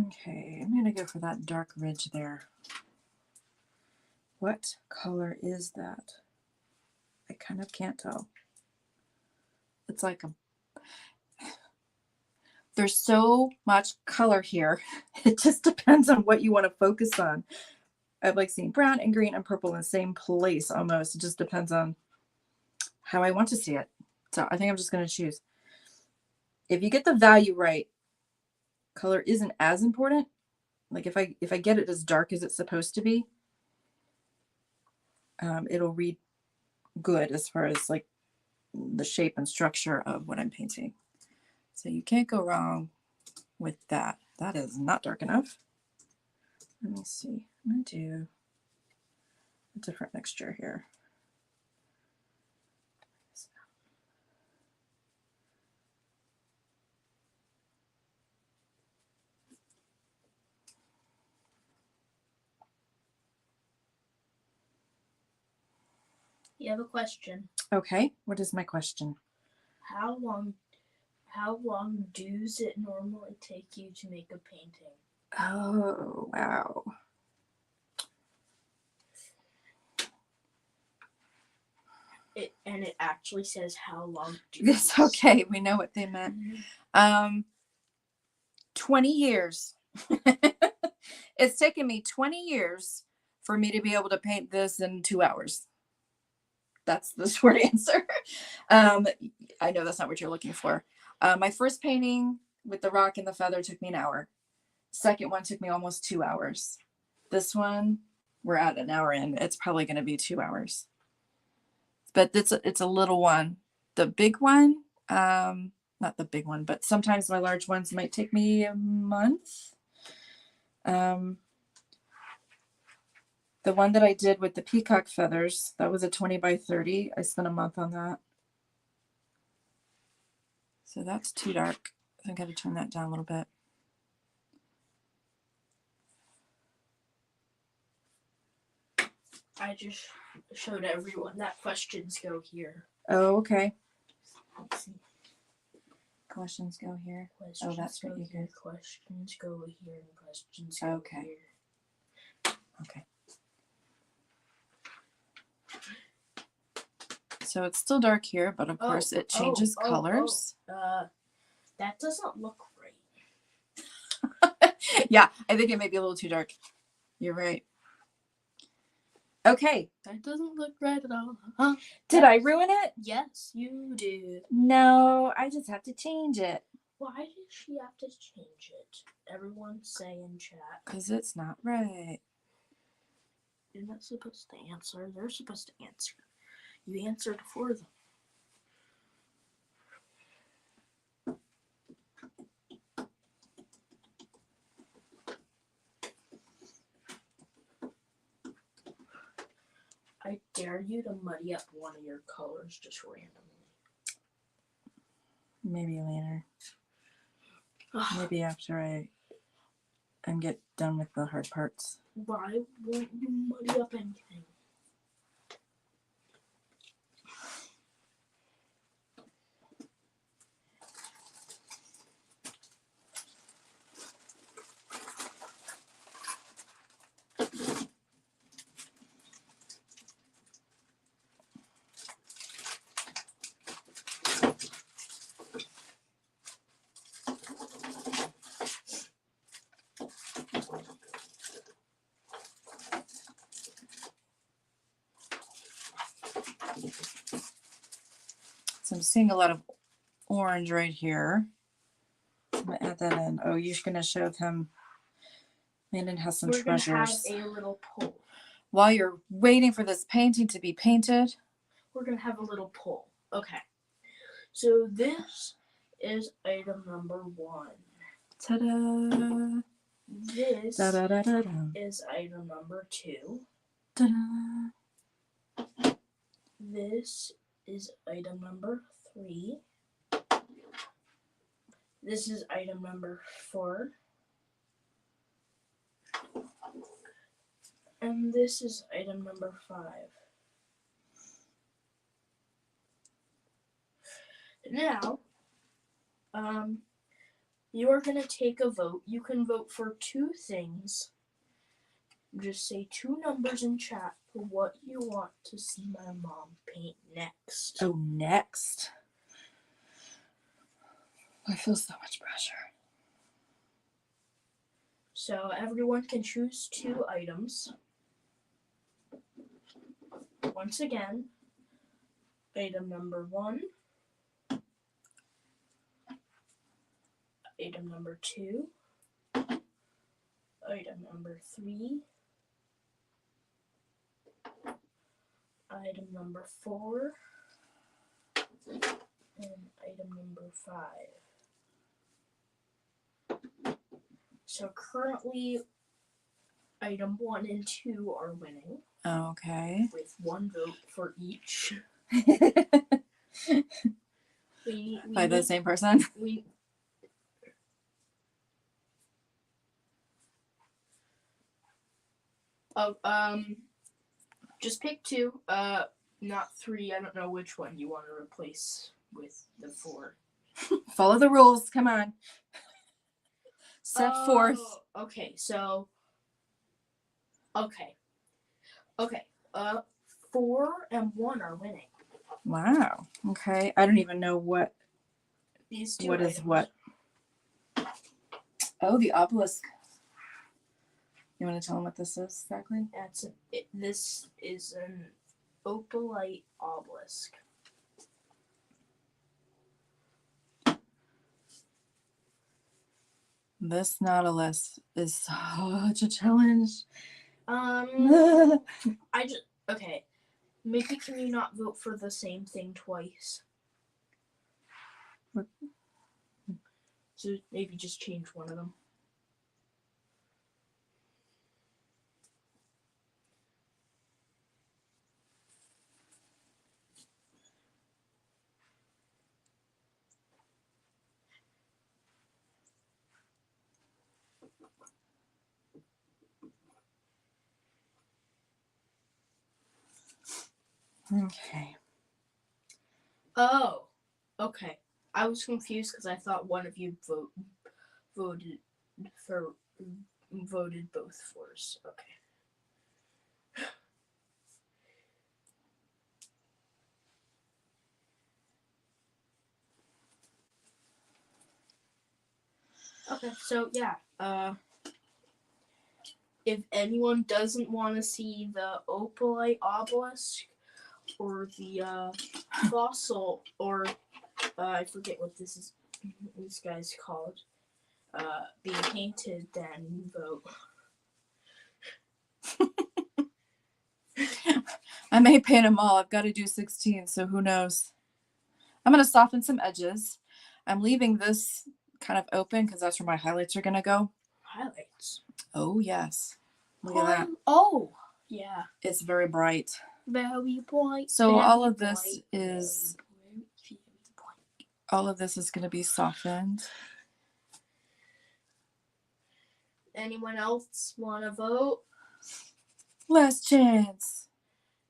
Okay, I'm gonna go for that dark ridge there. What color is that? I kind of can't tell. It's like there's so much color here. It just depends on what you want to focus on. I've like seeing brown and green and purple in the same place almost. It just depends on how I want to see it. So I think I'm just going to choose. If you get the value right, color isn't as important. Like if I get it as dark as it's supposed to be, it'll read good as far as like the shape and structure of what I'm painting. So you can't go wrong with that. That is not dark enough. Let me see. I'm going to do a different mixture here. You have a question. Okay, what is my question? How long does it normally take you to make a painting? Oh, wow. It actually says how long It's okay. We know what they meant. 20 years. It's taken me 20 years for me to be able to paint this in 2 hours. That's the short answer. I know that's not what you're looking for. My first painting with the rock and the feather took me an hour. Second one took me almost 2 hours. This one, we're at an hour in. It's probably going to be 2 hours. But it's a little one. The big one, not the big one, but sometimes my large ones might take me a month. The one that I did with the peacock feathers, that was a 20 by 30. I spent a month on that. So that's too dark. I think I got to turn that down a little bit. I just showed everyone that questions go here. Oh, okay. Let's see. Questions go here. Questions that's go what you here. did. Questions go here. And questions go Okay. here. Okay. So it's still dark here, but of course it changes colors. That doesn't look right. Yeah, I think it may be a little too dark. You're right. Okay. That doesn't look right at all. Huh? Did I ruin it? Yes, you did. No, I just have to change it. Why did she have to change it? Everyone say in chat. Because it's not right. You're not supposed to answer. They're supposed to answer. You answered for them. I dare you to muddy up one of your colors just randomly. Maybe later. Maybe after I get done with the hard parts. Why won't you muddy up anything? So I'm seeing a lot of orange right here. I'm going to add that in. Oh, you're going to show him Landon has some We're going to have treasures. a little poll. While you're waiting for this painting to be painted. We're going to have a little poll. Okay. So this is item number 1. Ta-da! This Da-da-da-da-da. is item number 2. Ta-da! This is item number 3. This is item number 4. And this is item number 5. Now, you are going to take a vote. You can vote for 2 things. Just say 2 numbers in chat for what you want to see my mom paint next. Oh, next. I feel so much pressure. So everyone can choose 2 items. Once again, item number 1, item number 2, item number 3, item number 4, and item number 5. So currently, item 1 and 2 are winning. Okay. With 1 vote for each. By the same person? Just pick 2, not 3. I don't know which one you want to replace with the 4. Follow the rules. Come on. Set forth. Okay, so. Okay. 4 and 1 are winning. Wow. Okay. I don't even know what. These 2 What items. is what? Oh, the obelisk. You want to tell them what this is exactly? This is an opalite obelisk. This Nautilus is such a challenge. Okay. Maybe can you not vote for the same thing twice? What? So maybe just change one of them. Okay. Oh, okay. I was confused because I thought one of you voted both fours. Okay. Okay, so yeah. If anyone doesn't want to see the opalite obelisk or the fossil, or I forget what this guy's called, being painted, then vote. I may paint them all. I've got to do 16, so who knows? I'm going to soften some edges. I'm leaving this kind of open because that's where my highlights are going to go. Highlights? Oh, yes. Look at that. Oh, yeah. It's very bright. Very bright. So very all of this bright, is... very bright. All of this is going to be softened. Anyone else want to vote? Last chance.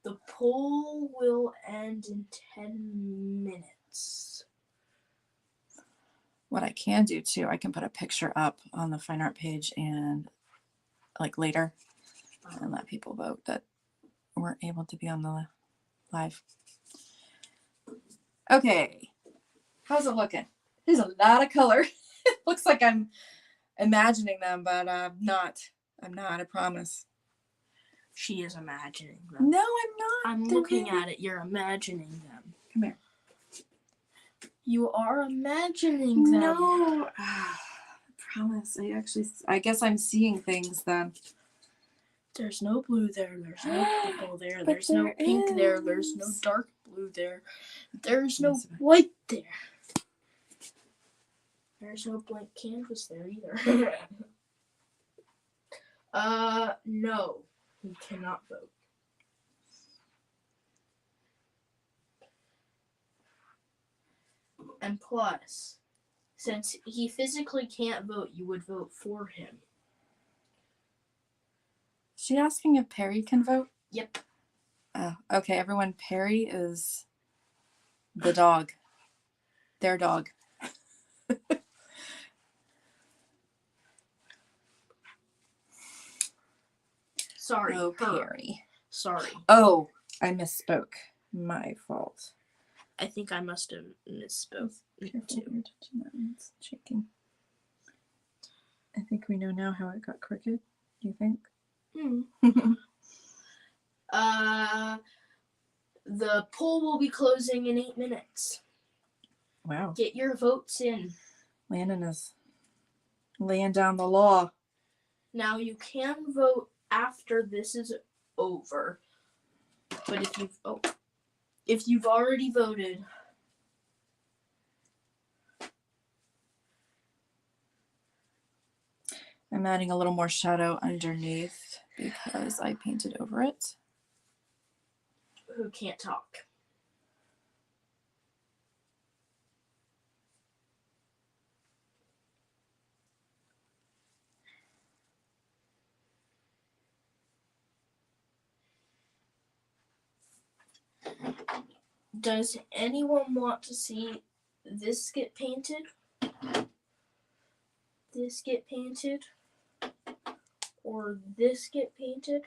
The poll will end in 10 minutes. What I can do too, I can put a picture up on the fine art page and like later and let people vote that weren't able to be on the live. Okay. How's it looking? There's a lot of color. It looks like I'm imagining them, but I'm not, I promise. She is imagining them. No, I'm not. I'm looking at it. You're imagining them. Come here. You are imagining them. No. promise. I guess I'm seeing things then. There's no blue there. There's no purple there. But There's no there pink there. There's no is. dark blue there. There's no Elizabeth. white there. There's no blank canvas there either. No. He cannot vote. And plus, since he physically can't vote, you would vote for him. Is she asking if Perry can vote? Yep. Oh, okay, everyone. Perry is the dog. Their dog. Sorry. Oh, her. Perry. Sorry. Oh, I misspoke. My fault. I think I must have misspoke Careful too. when you're touching that. It's shaking. I think we know now how it got crooked. Do you think? The poll will be closing in 8 minutes. Wow. Get your votes in. Landon is laying down the law. Now you can vote after this is over. But if you've already voted, I'm adding a little more shadow underneath because I painted over it. who can't talk? Does anyone want to see this get painted? This get painted? Or this get painted?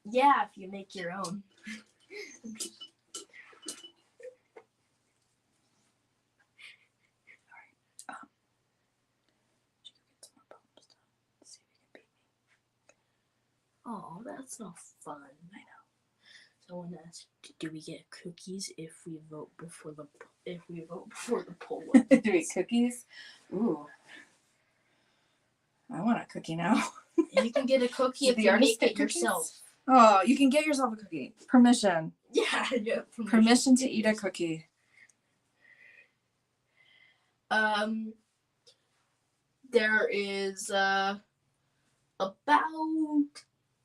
Yeah, if you make your own. Oh, that's no fun. I know. Someone asked, "Do we get cookies if we vote before the poll?" Do we eat cookies? Ooh. I want a cookie now. You can get a cookie if you make it yourself. Oh, you can get yourself a cookie. Permission. Yeah, Permission to eat a cookie. There is about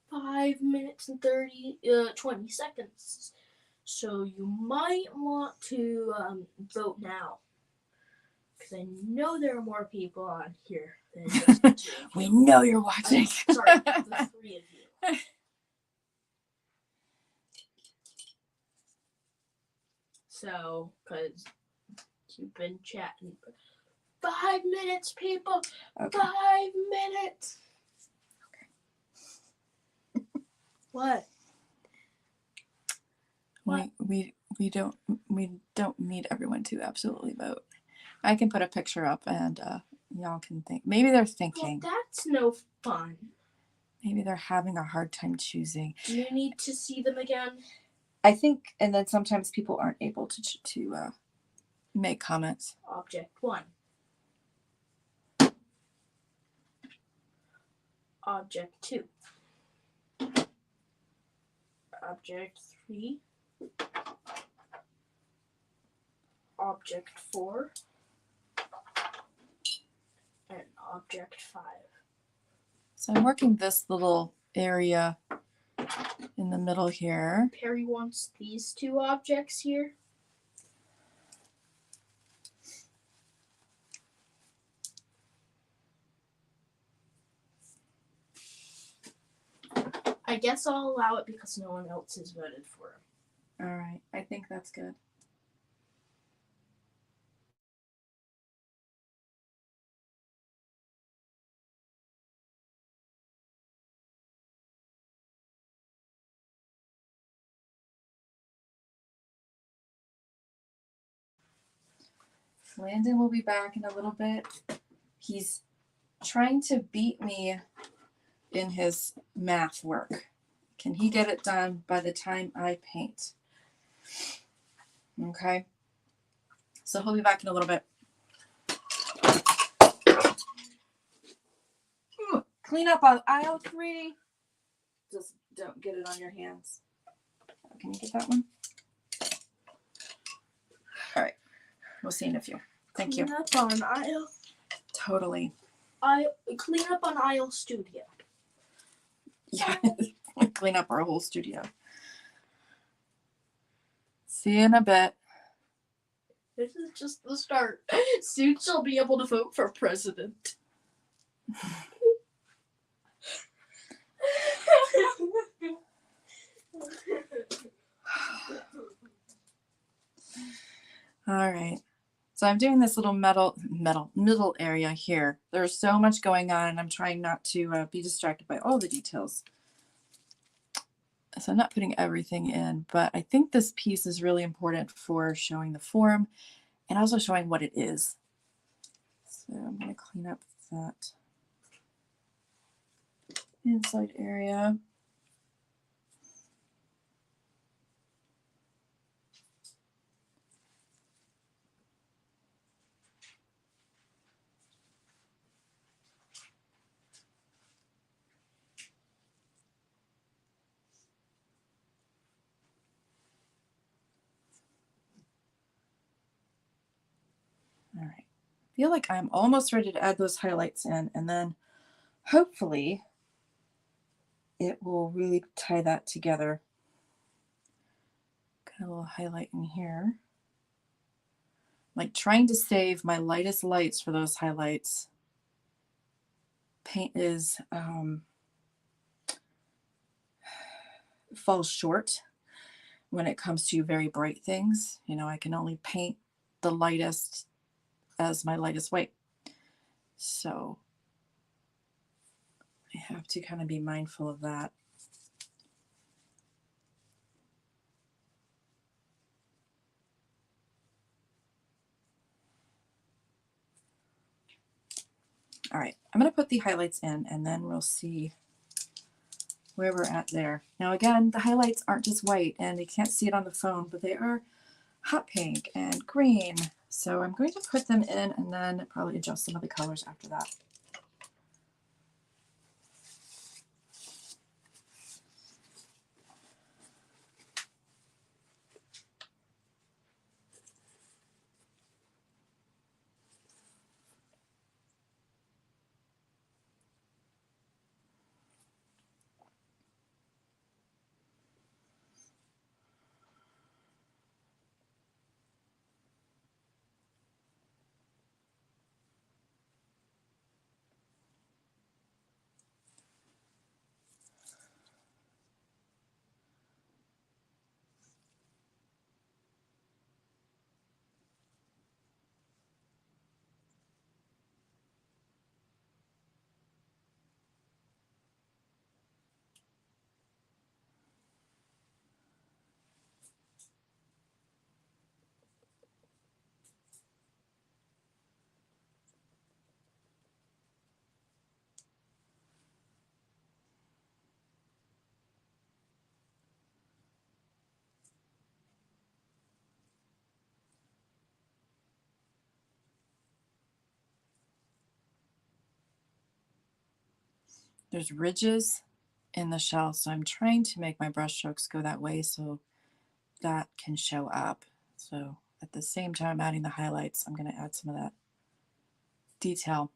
5 minutes and 20 seconds. So you might want to vote now. Because I know there are more people on here than just the 2 of you. We know you're watching. Sorry, the 3 of you. So, because you've been chatting. 5 minutes, people. Okay. 5 minutes. Okay. What? We don't need everyone to absolutely vote. I can put a picture up and y'all can think. Maybe they're thinking. Well, that's no fun. Maybe they're having a hard time choosing. Do you need to see them again? I think, and then sometimes people aren't able to make comments. Object 1. Object 2. Object 3. Object 4. And Object 5. So I'm working this little area in the middle here. Perry wants these 2 objects here. I guess I'll allow it because no one else has voted for him. All right. I think that's good. Landon will be back in a little bit. He's trying to beat me in his math work. Can he get it done by the time I paint? Okay. So he'll be back in a little bit. Clean up on aisle 3. Just don't get it on your hands. Can you get that one? All right. We'll see in a few. Thank you. Clean up on aisle. Totally. Clean up on aisle studio. Yeah. Clean up our whole studio. See you in a bit. This is just the start. Soon she'll be able to vote for president. All right. So I'm doing this little middle area here. There's so much going on, and I'm trying not to be distracted by all the details. So I'm not putting everything in, but I think this piece is really important for showing the form and also showing what it is. So I'm going to clean up that inside area. All right. I feel like I'm almost ready to add those highlights in, and then hopefully it will really tie that together. Got a little highlight in here. Like trying to save my lightest lights for those highlights. Paint is falls short when it comes to very bright things. You know, I can only paint the lightest as my lightest white. So I have to kind of be mindful of that. All right, I'm going to put the highlights in, and then we'll see where we're at there. Now again, the highlights aren't just white, and you can't see it on the phone, but they are hot pink and green. So I'm going to put them in and then probably adjust some of the colors after that. There's ridges in the shell, so I'm trying to make my brush strokes go that way so that can show up. So at the same time I'm adding the highlights, I'm going to add some of that detail.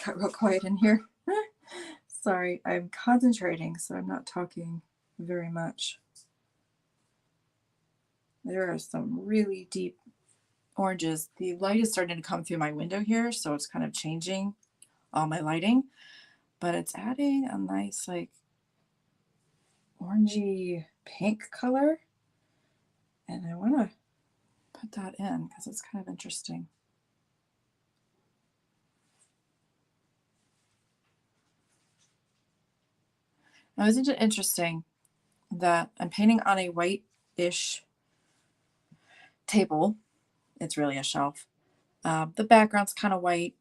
got real quiet in here. Sorry, I'm concentrating, so I'm not talking very much. There are some really deep oranges. The light is starting to come through my window here, so it's kind of changing all my lighting, but it's adding a nice like orangey pink color. And I want to put that in because it's kind of interesting. Now, isn't it interesting that I'm painting on a white-ish table? It's really a shelf. The background's kind of white.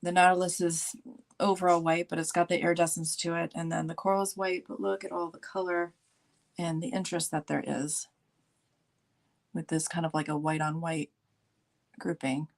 The Nautilus is overall white, but it's got the iridescence to it. And then the coral is white, but look at all the color and the interest that there is with this kind of like a white on white grouping.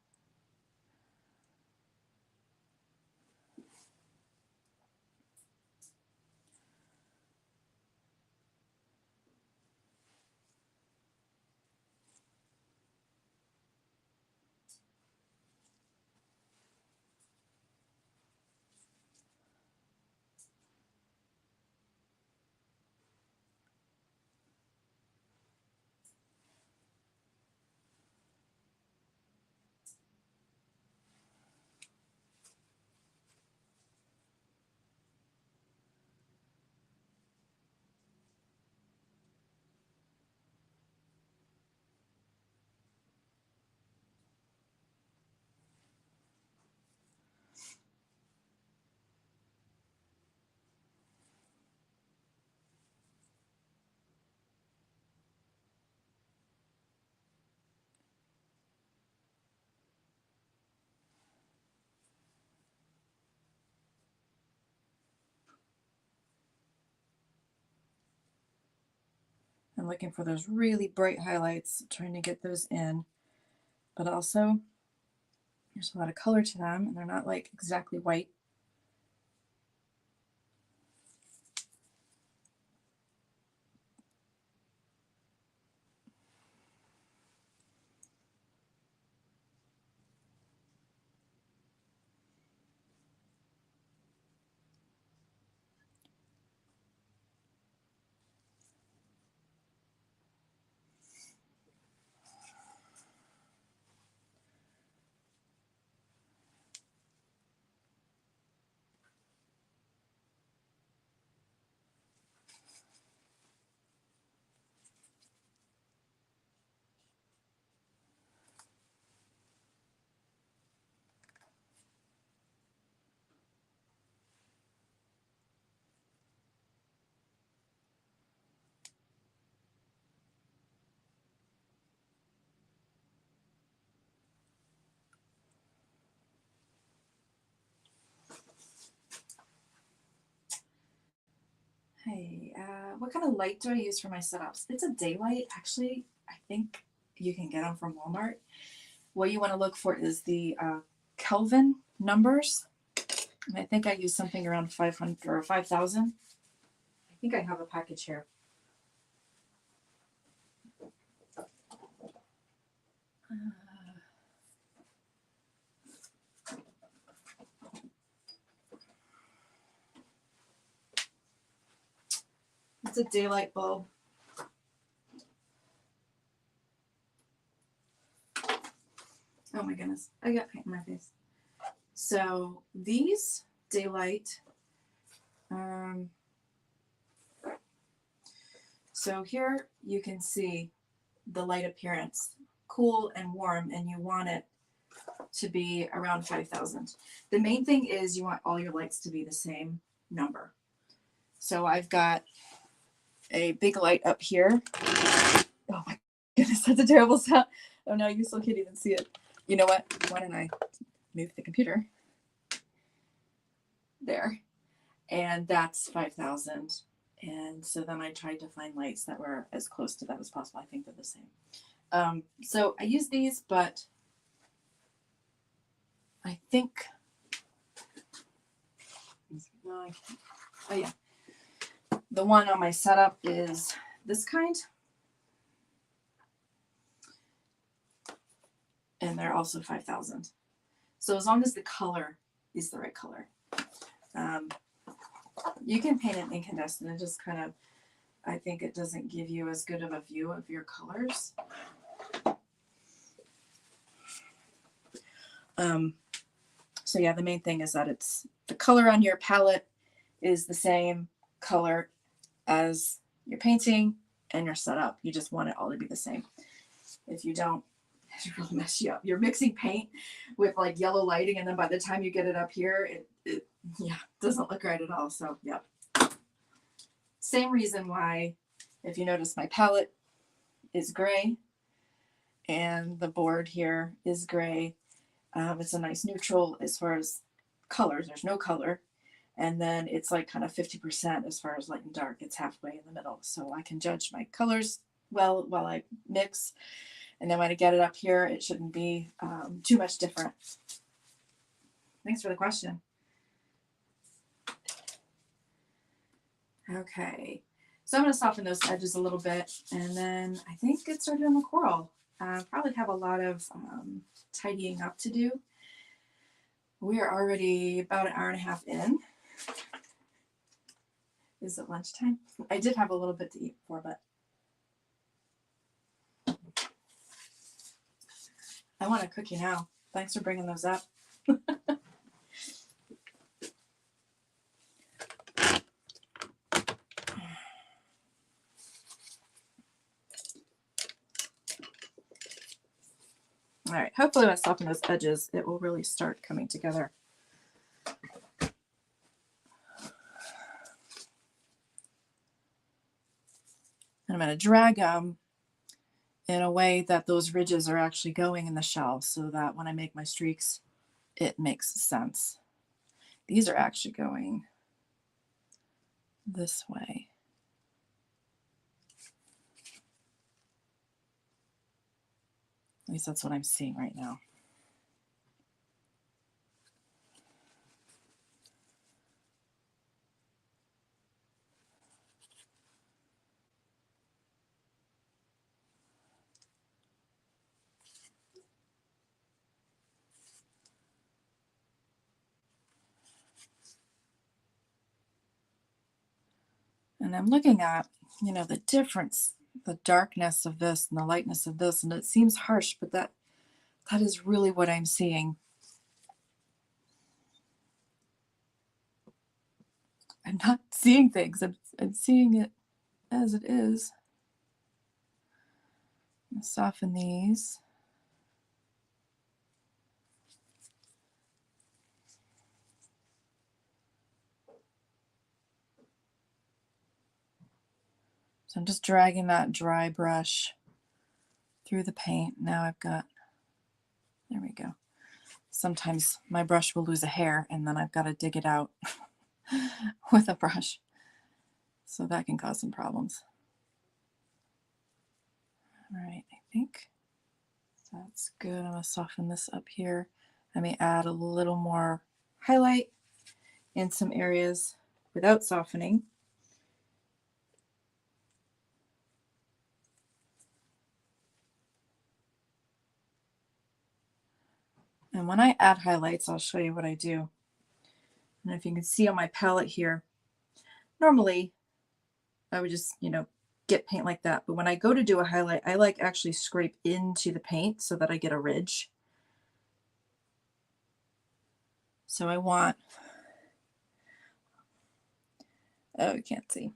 I'm looking for those really bright highlights, trying to get those in, but also there's a lot of color to them and they're not like exactly white. Hey, what kind of light do I use for my setups? It's a daylight. Actually, I think you can get them from Walmart. What you want to look for is the Kelvin numbers. And I think I use something around 500 or 5,000. I think I have a package here. It's a daylight bulb. Oh my goodness, I got paint in my face. So these daylight, so here you can see the light appearance, cool and warm, and you want it to be around 5,000. The main thing is you want all your lights to be the same number. So I've got a big light up here. Oh my goodness, that's a terrible sound. Oh no, you still can't even see it. You know what? Why don't I move the computer? There. And that's 5,000. And so then I tried to find lights that were as close to that as possible. I think they're the same. So I use these, but I think, no, I can't. Oh yeah. The one on my setup is this kind. And they're also 5,000. So as long as the color is the right color. You can paint an incandescent and just kind of, I think it doesn't give you as good of a view of your colors. So yeah, the main thing is that it's the color on your palette is the same color as your painting and your setup. You just want it all to be the same. If you don't, it really mess you up. You're mixing paint with like yellow lighting, and then by the time you get it up here, it doesn't look right at all. So yeah. Same reason why, if you notice, my palette is gray and the board here is gray. It's a nice neutral as far as colors. There's no color. And then it's like kind of 50% as far as light and dark. It's halfway in the middle. So I can judge my colors well while I mix. And then when I get it up here, it shouldn't be too much different. Thanks for the question. Okay. So I'm going to soften those edges a little bit. And then I think get started on the coral. Probably have a lot of tidying up to do. We are already about an hour and a half in. Is it lunchtime? I did have a little bit to eat before, but I want a cookie now. Thanks for bringing those up. All right, hopefully when I soften those edges, it will really start coming together. And I'm going to drag them in a way that those ridges are actually going in the shell so that when I make my streaks, it makes sense. These are actually going this way. At least that's what I'm seeing right now. And I'm looking at, the difference, the darkness of this and the lightness of this, and it seems harsh, but that is really what I'm seeing. I'm not seeing things. I'm seeing it as it is. Soften these. So I'm just dragging that dry brush through the paint. Now I've got, there we go. Sometimes my brush will lose a hair and then I've got to dig it out with a brush. So that can cause some problems. All right, I think that's good. I'm going to soften this up here. I may add a little more highlight in some areas without softening. And when I add highlights, I'll show you what I do. And if you can see on my palette here, normally I would just, get paint like that. But when I go to do a highlight, I like actually scrape into the paint so that I get a ridge. So I want, oh, you can't see.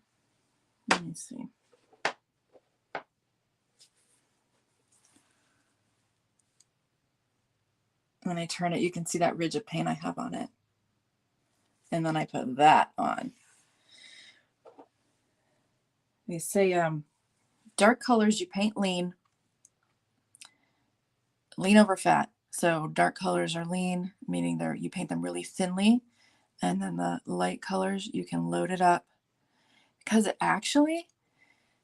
Let me see. When I turn it, you can see that ridge of paint I have on it. And then I put that on. They say dark colors you paint lean over fat. So dark colors are lean, meaning you paint them really thinly. And then the light colors, you can load it up because it actually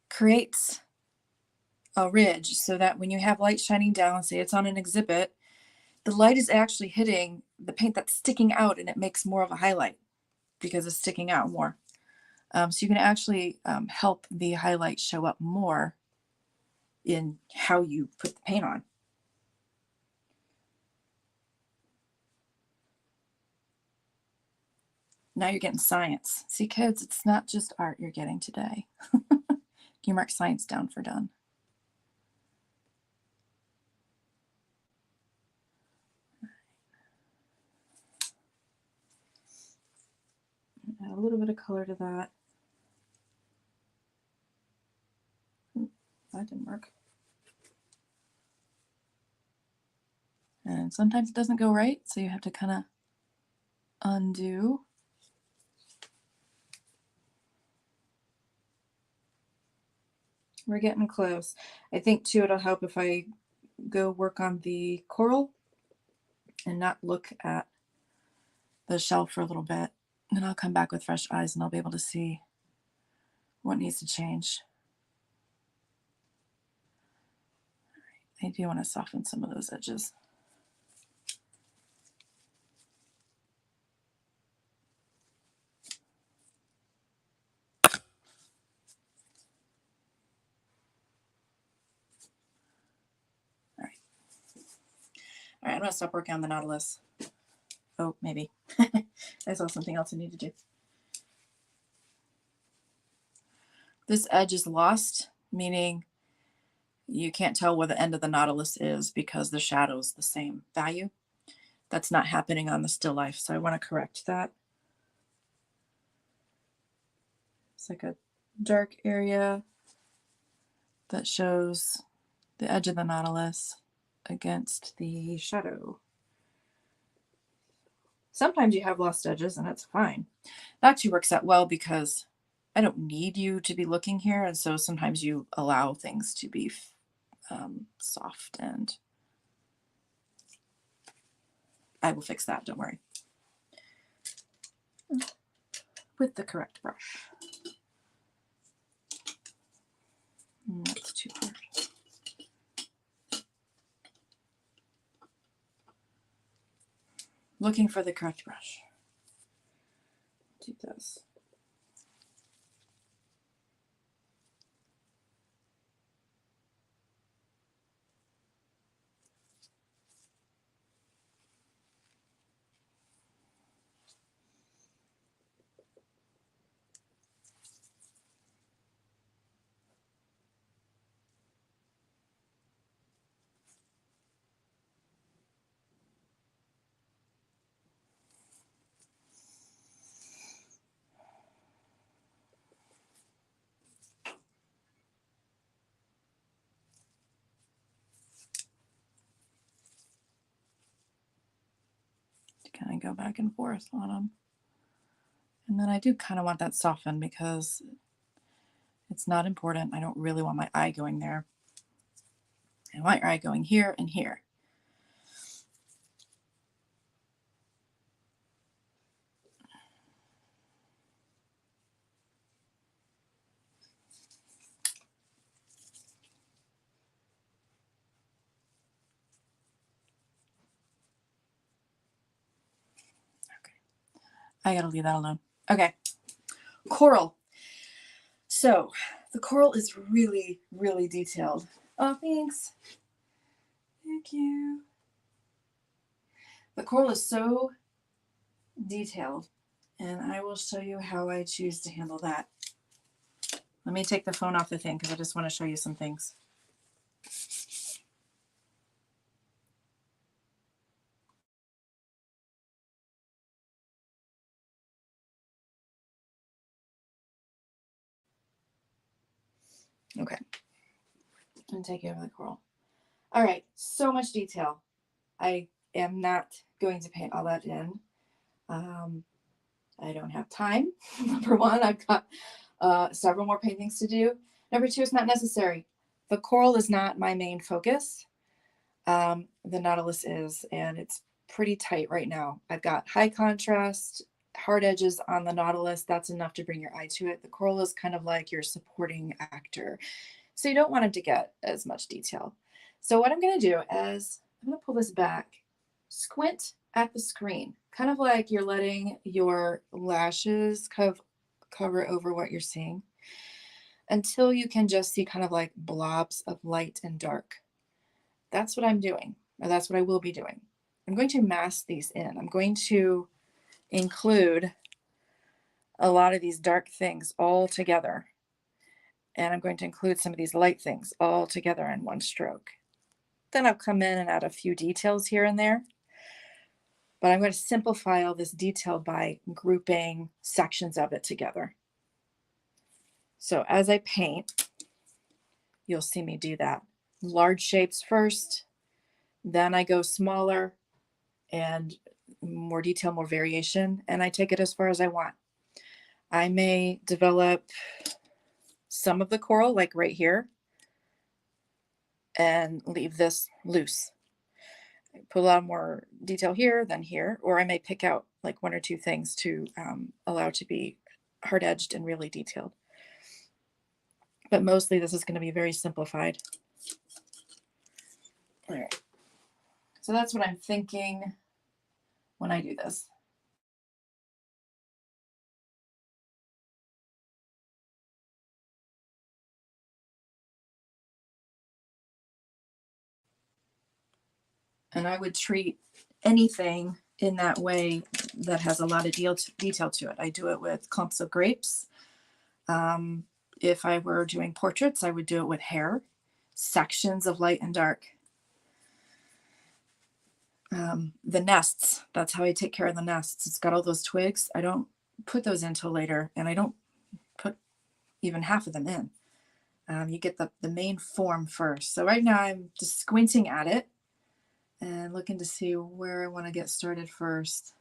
creates a ridge so that when you have light shining down, say it's on an exhibit, the light is actually hitting the paint that's sticking out and it makes more of a highlight because it's sticking out more. So you can actually help the highlight show up more in how you put the paint on. Now you're getting science. See, kids, it's not just art you're getting today. You mark science down for done. Add a little bit of color to that. Ooh, that didn't work. And sometimes it doesn't go right, so you have to kind of undo. We're getting close. I think too it'll help if I go work on the coral and not look at the shell for a little bit. And then I'll come back with fresh eyes and I'll be able to see what needs to change. I do want to soften some of those edges. All right, I'm going to stop working on the Nautilus. Oh, maybe. I saw something else I need to do. This edge is lost, meaning you can't tell where the end of the Nautilus is because the shadow's the same value. That's not happening on the still life, so I want to correct that. It's like a dark area that shows the edge of the Nautilus against the shadow. Sometimes you have lost edges and it's fine. That actually works out well because I don't need you to be looking here, and so sometimes you allow things to be soft, and I will fix that, don't worry. With the correct brush. That's too hard. Looking for the correct brush. Do this. Kind of go back and forth on them. And then I do kind of want that softened because it's not important. I don't really want my eye going there. I want your eye going here and here. I gotta leave that alone. Okay, coral. So the coral is really, really detailed. Oh, thanks. Thank you. The coral is so detailed, and I will show you how I choose to handle that. Let me take the phone off the thing because I just want to show you some things. Okay, I'm going to take you over the coral. All right, so much detail. I am not going to paint all that in. I don't have time. Number one, I've got several more paintings to do. Number two, it's not necessary. The coral is not my main focus. The Nautilus is, and it's pretty tight right now. I've got high contrast, hard edges on the Nautilus. That's enough to bring your eye to it. The coral is kind of like your supporting actor. So you don't want it to get as much detail. So what I'm going to do is I'm going to pull this back, squint at the screen, kind of like you're letting your lashes cover over what you're seeing until you can just see kind of like blobs of light and dark. That's what I'm doing, or that's what I will be doing. I'm going to mask these in. I'm going to include a lot of these dark things all together. And I'm going to include some of these light things all together in one stroke. Then I'll come in and add a few details here and there. But I'm going to simplify all this detail by grouping sections of it together. So as I paint, you'll see me do that. Large shapes first, then I go smaller and more detail, more variation, and I take it as far as I want. I may develop some of the coral, like right here, and leave this loose. Put a lot more detail here than here, or I may pick out like one or two things to allow to be hard-edged and really detailed. But mostly this is going to be very simplified. All right. So that's what I'm thinking when I do this. And I would treat anything in that way that has a lot of detail to it. I do it with clumps of grapes. If I were doing portraits, I would do it with hair, sections of light and dark. The nests, that's how I take care of the nests. It's got all those twigs. I don't put those in till later, and I don't put even half of them in. You get the main form first. So right now I'm just squinting at it and looking to see where I want to get started first.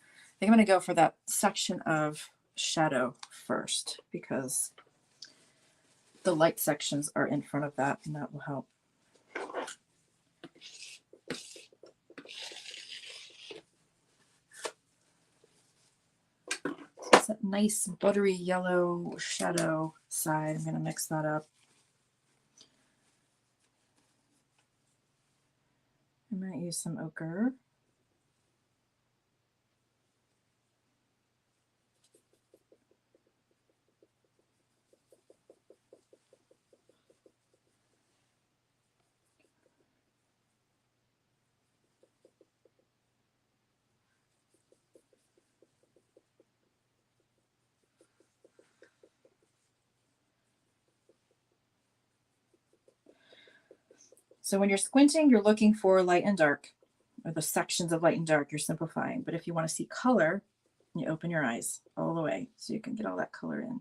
I think I'm going to go for that section of shadow first because the light sections are in front of that, and that will help. It's that nice buttery yellow shadow side. I'm going to mix that up. I might use some ochre. So when you're squinting, you're looking for light and dark, or the sections of light and dark, you're simplifying. But if you want to see color, you open your eyes all the way so you can get all that color in.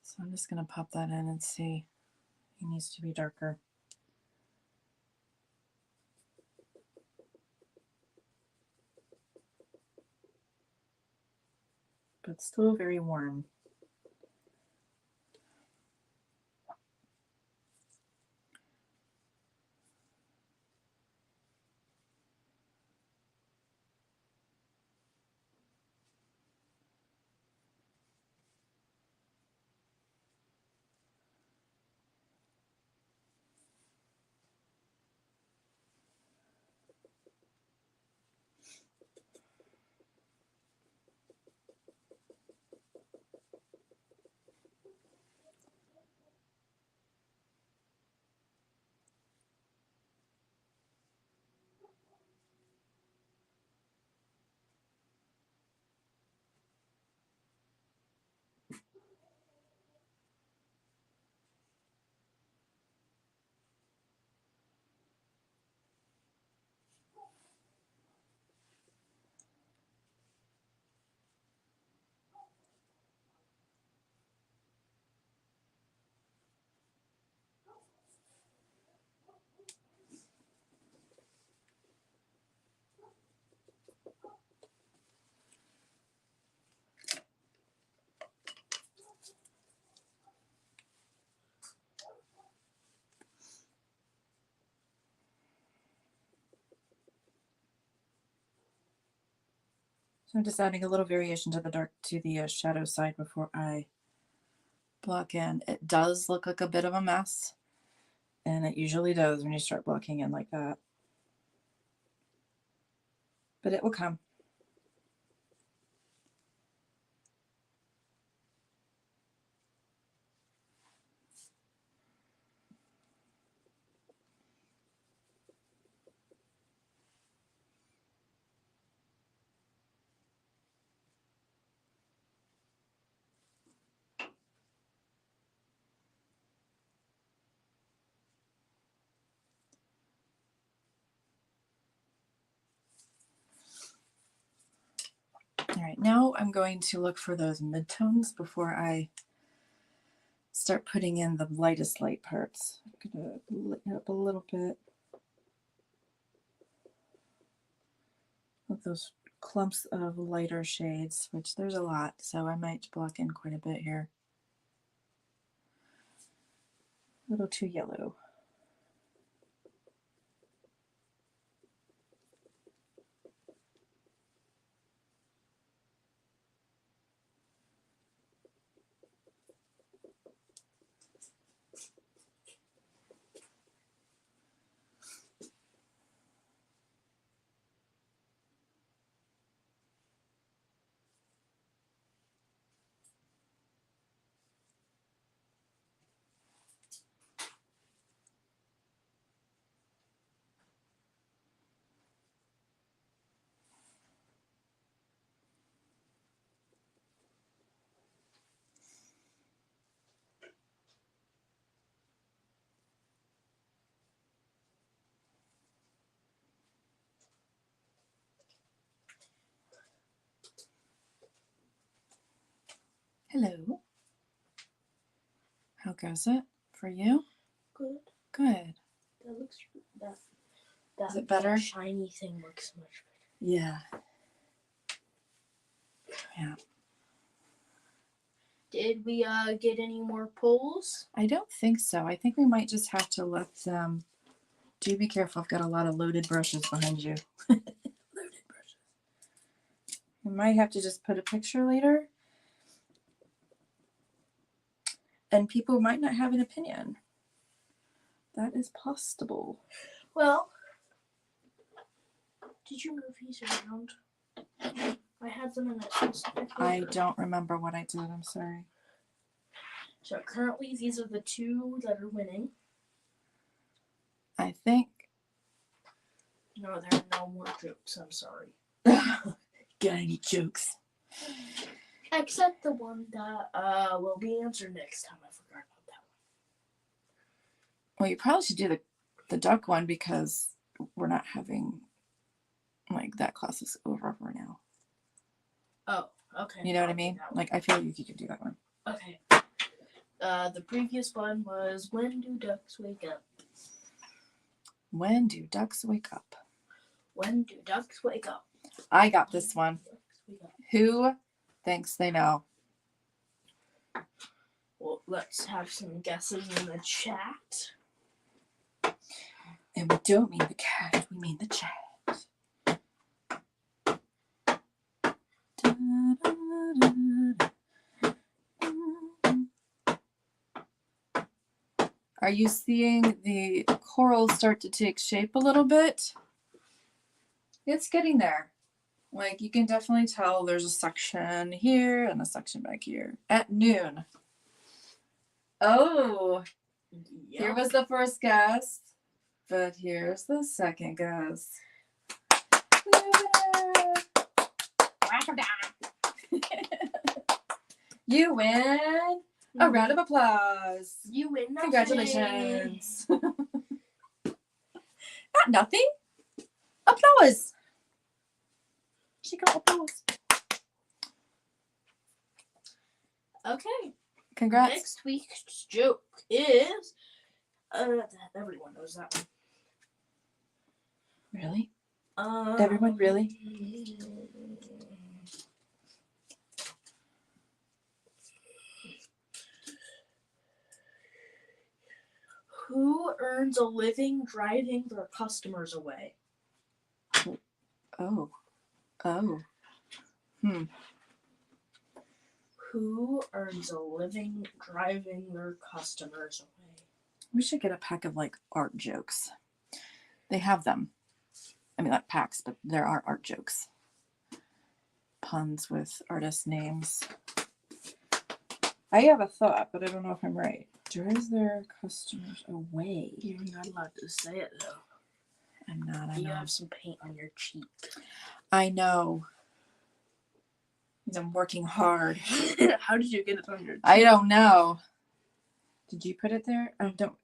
So I'm just going to pop that in and see. It needs to be darker. But still very warm. So I'm just adding a little variation to the dark, to the shadow side before I block in. It does look like a bit of a mess, and it usually does when you start blocking in like that. But it will come. All right, now I'm going to look for those midtones before I start putting in the lightest light parts. I'm going to lighten up a little bit with those clumps of lighter shades, which there's a lot, so I might block in quite a bit here. A little too yellow. Hello. How goes it for you? Good. Good. That looks that. Is it better? That shiny thing looks much better. Yeah. Yeah. Did we get any more polls? I don't think so. I think we might just have to let them. Do be careful. I've got a lot of loaded brushes behind you. Loaded brushes. We might have to just put a picture later. And people might not have an opinion. That is possible. Well, did you move these around? I had them in a specific order. I don't remember what I did. I'm sorry. So currently these are the two that are winning. I think. No, there are no more jokes. I'm sorry. Got any jokes? Except the one that will be answered next time. I forgot about that Well, you probably should do the duck one because we're not having, like, that class is over for now. one. Oh, okay. You know what I mean? Like, I feel like you could do that one. Okay. The previous one was when do ducks wake up? When do ducks wake up? When do ducks wake up? I got this one. Wake up. Who thinks they know? Well, let's have some guesses in the chat. And we don't mean the cat, we mean the chat. Are you seeing the coral start to take shape a little bit? It's getting there. Like, you can definitely tell there's a section here and a section back here. At noon. Oh, Yep. here was the first guess, but here's the second guess. You win a round of applause. You win nothing. Congratulations. Not nothing. Applause. She got applause. Okay. Congrats. Next week's joke is everyone knows that one. Really? Everyone really? Who earns a living driving their customers away? Oh. Who earns a living driving their customers away? We should get a pack of, like, art jokes. They have them. I mean, not packs, but there are art jokes. Puns with artist names. I have a thought, but I don't know if I'm right. Drives their customers away. You're not allowed to say it, though. I'm not, I You know. have some paint on your cheek. I know. I'm working hard. How did you get it on your cheek? I don't know. Did you put it there? I don't.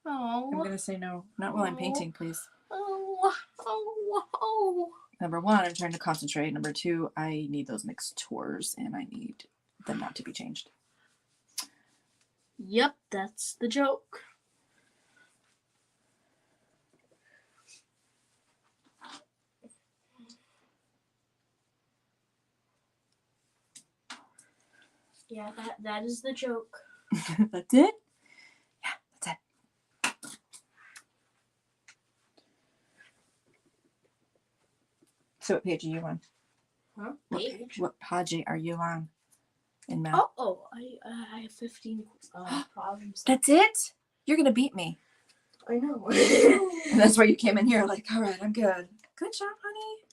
Oh. I'm going to say no. Not while I'm painting, please. Oh. number one, I'm trying to concentrate. Number two, I need those mixed tours and I need them not to be changed. Yep, that's the joke. Yeah, that is the joke. That's it? Yeah, that's it. So what page are you on? Huh? Page? What page are you on in math? I have 15 problems. That's it? You're going to beat me. I know. And that's why you came in here like, all right, I'm good. Good job, honey.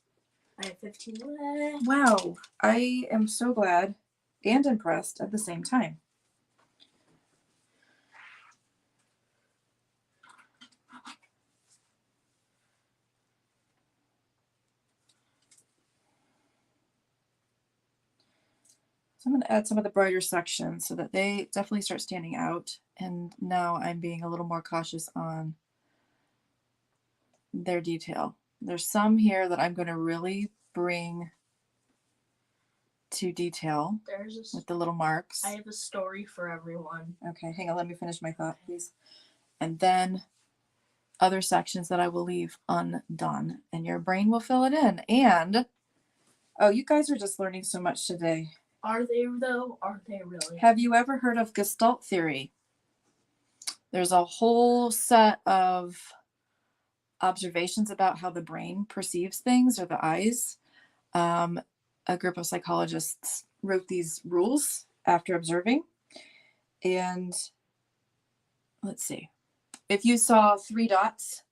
I have 15 left. Wow. I am so glad and impressed at the same time. So I'm going to add some of the brighter sections so that they definitely start standing out. And now I'm being a little more cautious on their detail. There's some here that I'm going to really bring to detail with the little marks. I have a story for everyone. Okay, hang on. Let me finish my thought, please. And then other sections that I will leave undone. And your brain will fill it in. And, oh, you guys are just learning so much today. Are they, though? Are they really? Have you ever heard of Gestalt Theory? There's a whole set of observations about how the brain perceives things, or the eyes. A group of psychologists wrote these rules after observing. And let's see. If you saw 3 dots,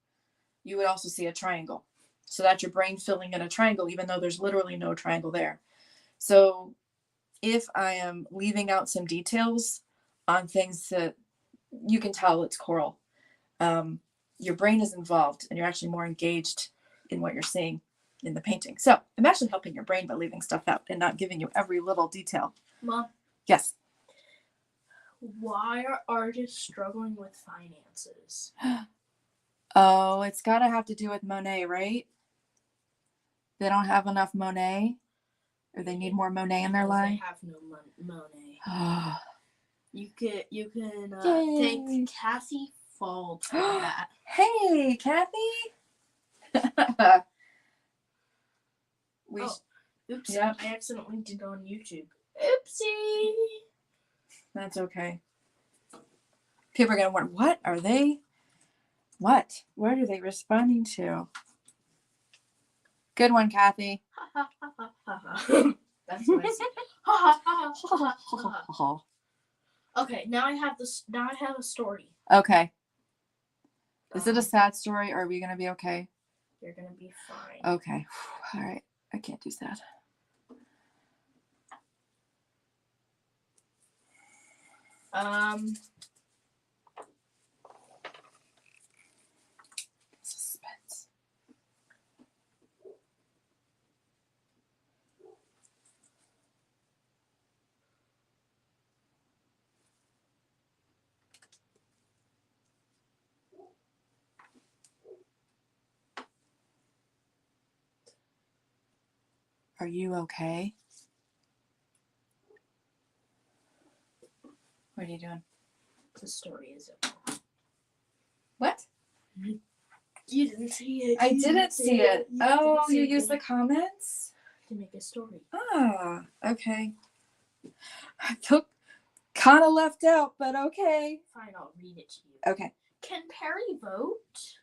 you would also see a triangle. So that's your brain filling in a triangle, even though there's literally no triangle there. So if I am leaving out some details on things that you can tell it's coral, your brain is involved and you're actually more engaged in what you're seeing in the painting. So I'm actually helping your brain by leaving stuff out and not giving you every little detail. Mom? Yes? Why are artists struggling with finances? Oh, it's got to have to do with Monet, right? They don't have enough Monet? Or they need more Monet in their life? They have no Monet. You can thank Kathy Fald for that. Hey, Kathy! Oops, yep. I accidentally did it on YouTube. Oopsie! That's okay. People are going to wonder, what are they? What? What are they responding to? Good one, Kathy. That's what I said. Okay, now I have this. Now I have a story. Okay. Is it a sad story, or are we going to be okay? You're going to be fine. Okay. All right. I can't do sad. Suspense. Are you okay? What are you doing? The story is over. What? You didn't see it. I didn't see it. Oh, you used the comments? To make a story. Ah, okay. I feel kind of left out, but okay. Fine, I'll read it to you. Okay. Can Perry vote?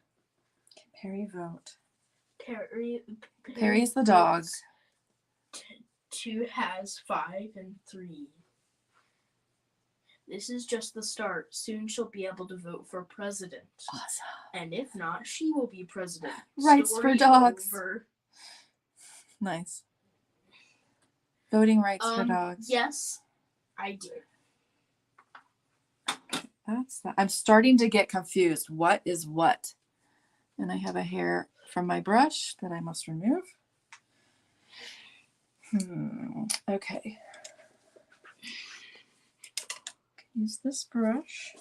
Can Perry vote? Perry's the dog. 2 has 5 and 3. This is just the start. Soon she'll be able to vote for president. Awesome. And if not, she will be president. Rights Story for dogs. Over. Nice. Voting rights for dogs. Yes, I did. That's that. I'm starting to get confused. What is what? And I have a hair from my brush that I must remove. Okay. Use this brush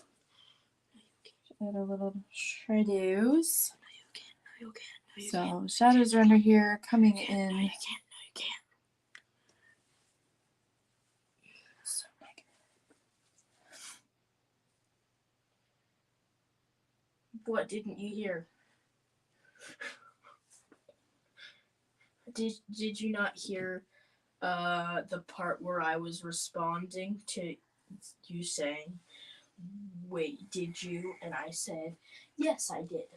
to add a little shadows. No, you you So can't. shadows are under here, coming No, in. you can't. No, you can't. So negative. What didn't you hear? Did you not hear the part where I was responding to you saying, "Wait, did you?" And I said, "Yes, I did."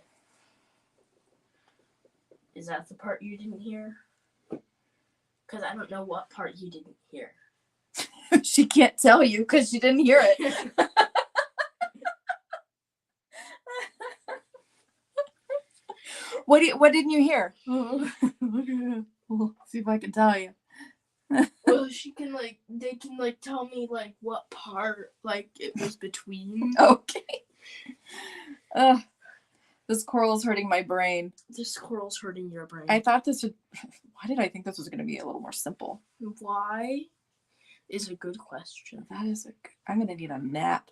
Is that the part you didn't hear? Because I don't know what part you didn't hear. She can't tell you because she didn't hear it. What didn't you hear? We'll see if I can tell you. Well, they can tell me what part it was between. Okay. This coral's hurting my brain. This coral's hurting your brain. I thought this would. Why did I think this was going to be a little more simple? Why is a good question. That is I'm going to need a nap.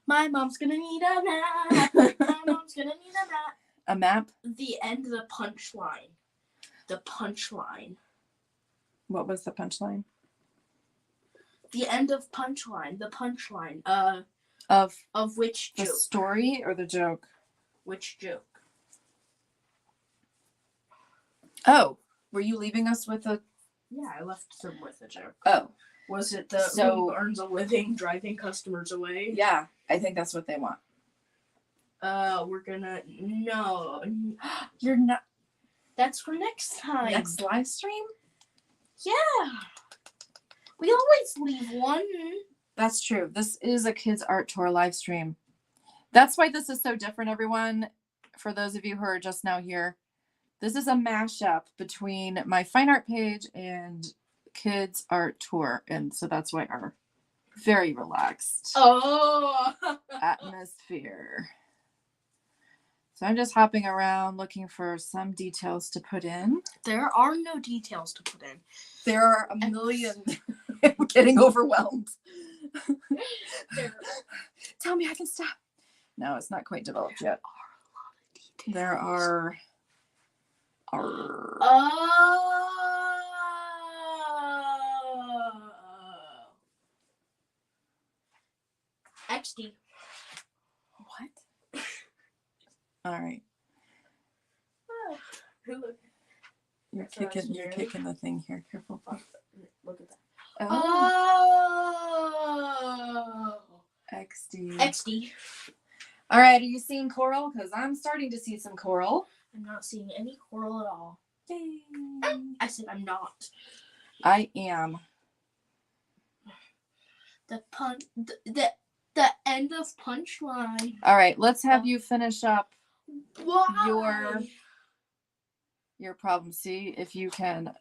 My mom's gonna need a nap. My mom's gonna need a nap. A map? The end of the punchline. The punchline. What was the punchline? The end of punchline. The punchline. Of which the joke? The story or the joke? Which joke? Oh, were you leaving us with a... Yeah, I left them with a joke. Oh. Was it the who earns a living driving customers away? Yeah, I think that's what they want. We're gonna... No. You're not... That's for next time. Next live stream? Yeah. We always leave one. That's true. This is a kids art tour live stream. That's why this is so different, everyone. For those of you who are just now here, this is a mashup between my fine art page and kids art tour. And so that's why our very relaxed atmosphere. So I'm just hopping around looking for some details to put in. There are no details to put in. There are a million. I'm getting overwhelmed. Tell me I can stop. No, it's not quite developed yet. There are XD. What? All right. You're kicking the thing here. Careful. Look at that. Oh. XD. XD. All right, are you seeing coral? Because I'm starting to see some coral. I'm not seeing any coral at all. Yay. I said I'm not. I am. The end of punchline. All right, let's have you finish up Why? your problem. See if you can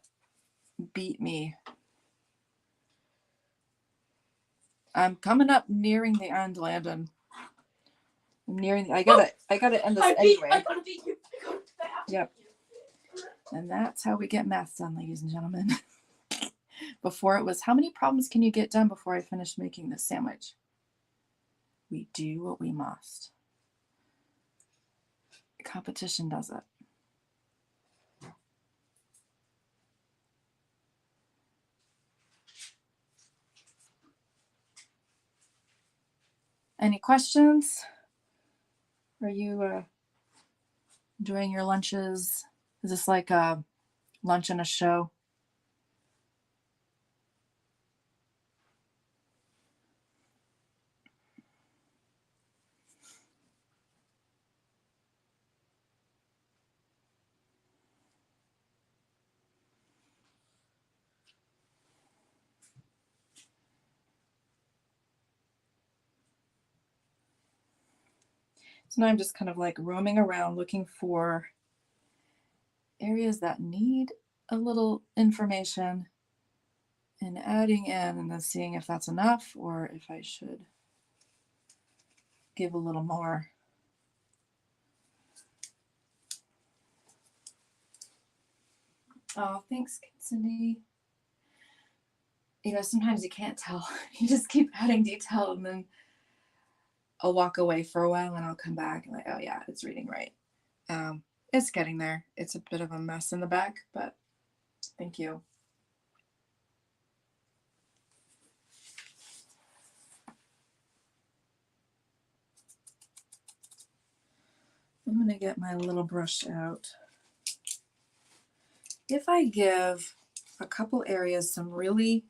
beat me. I'm coming up nearing the end, Landon. I gotta end this anyway. I gotta beat you. Yep. And that's how we get math done, ladies and gentlemen. Before it was, how many problems can you get done before I finish making this sandwich? We do what we must. Competition does it. Any questions? Are you enjoying your lunches? Is this like a lunch and a show? So now I'm just kind of like roaming around looking for areas that need a little information and adding in and then seeing if that's enough or if I should give a little more. Oh, thanks, Cindy. You know, sometimes you can't tell. You just keep adding detail and then I'll walk away for a while and I'll come back and like, oh yeah, it's reading right. It's getting there. It's a bit of a mess in the back, but thank you. I'm going to get my little brush out. If I give a couple areas some really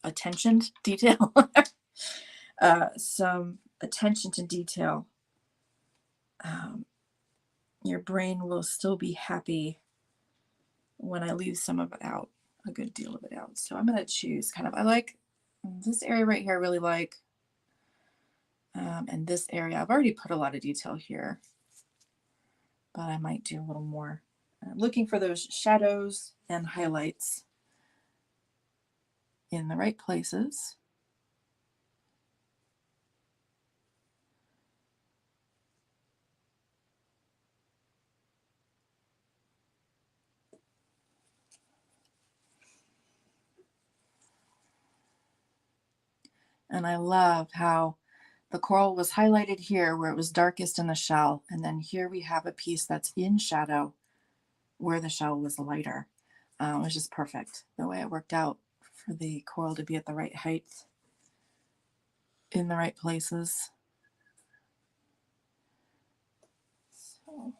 attention to detail, some attention to detail, your brain will still be happy when I leave some of it out, a good deal of it out. So I'm going to choose kind of, I like this area right here, I really like. And this area, I've already put a lot of detail here, but I might do a little more. Looking for those shadows and highlights in the right places. And I love how the coral was highlighted here where it was darkest in the shell. And then here we have a piece that's in shadow where the shell was lighter. It was just perfect the way it worked out for the coral to be at the right height in the right places. So.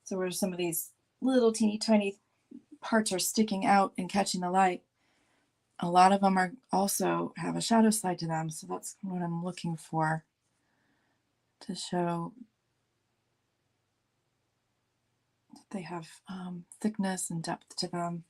So where some of these little teeny tiny parts are sticking out and catching the light, a lot of them are also have a shadow side to them. So that's what I'm looking for, to show that they have thickness and depth to them.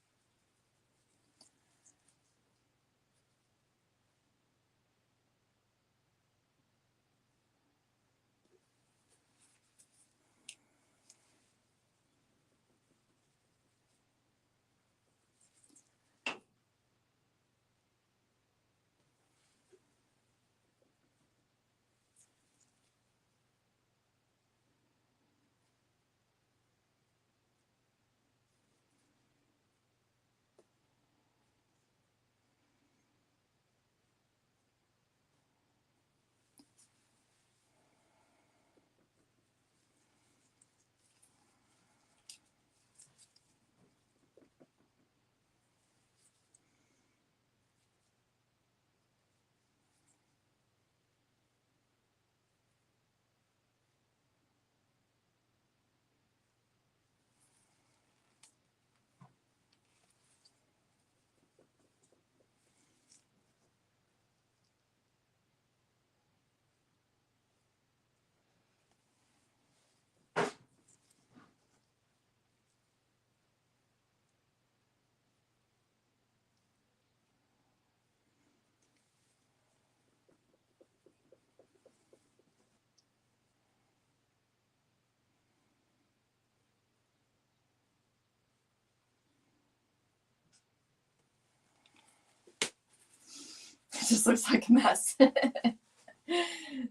It just looks like a mess.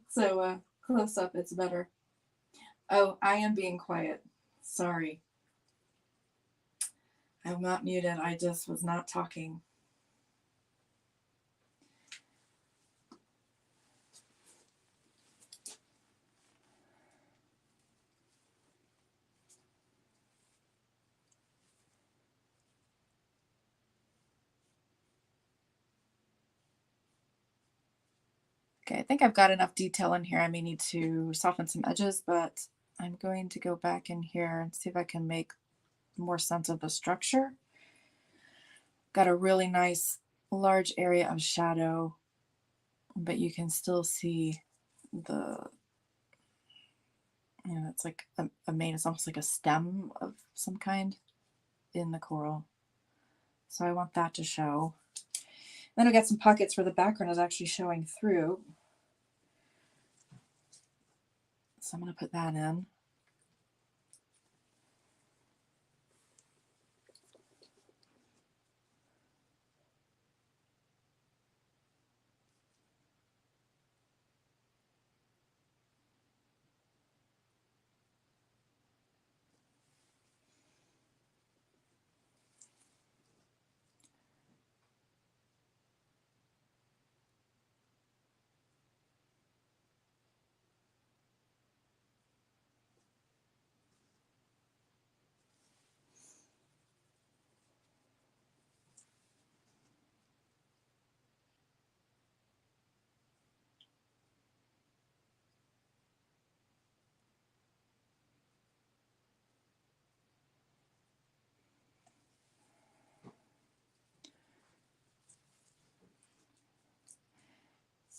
So close up, it's better. Oh, I am being quiet. Sorry. I'm not muted. I just was not talking. Okay, I think I've got enough detail in here. I may need to soften some edges, but I'm going to go back in here and see if I can make more sense of the structure. Got a really nice large area of shadow, but you can still see the, it's like a main, it's almost like a stem of some kind in the coral. So I want that to show. Then I got some pockets where the background is actually showing through. So I'm going to put that in.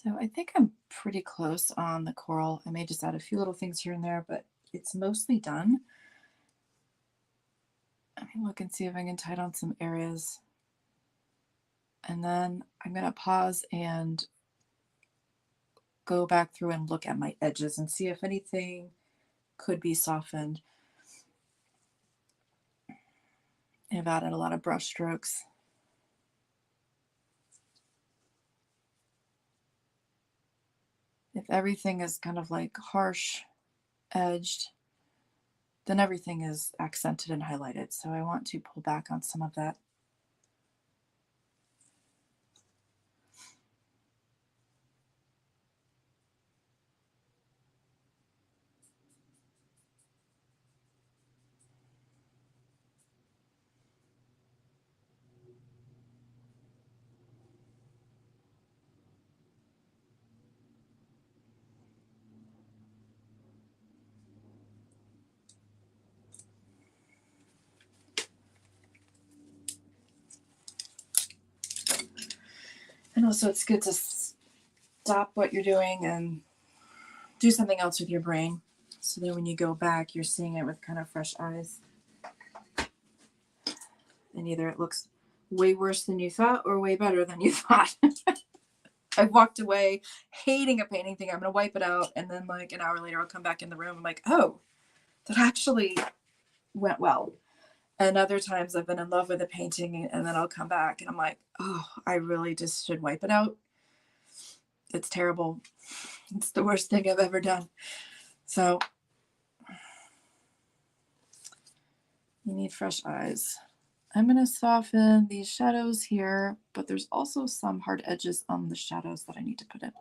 So I think I'm pretty close on the coral. I may just add a few little things here and there, but it's mostly done. Let me look and see if I can tighten on some areas. And then I'm going to pause and go back through and look at my edges and see if anything could be softened. I've added a lot of brush strokes. If everything is kind of like harsh edged, then everything is accented and highlighted. So I want to pull back on some of that. And also it's good to stop what you're doing and do something else with your brain. So then when you go back, you're seeing it with kind of fresh eyes. And either it looks way worse than you thought or way better than you thought. I've walked away hating a painting, thinking I'm going to wipe it out. And then like an hour later, I'll come back in the room. I'm like, oh, that actually went well. And other times I've been in love with a painting and then I'll come back and I'm like, oh, I really just should wipe it out. It's terrible. It's the worst thing I've ever done. So you need fresh eyes. I'm going to soften these shadows here, but there's also some hard edges on the shadows that I need to put in.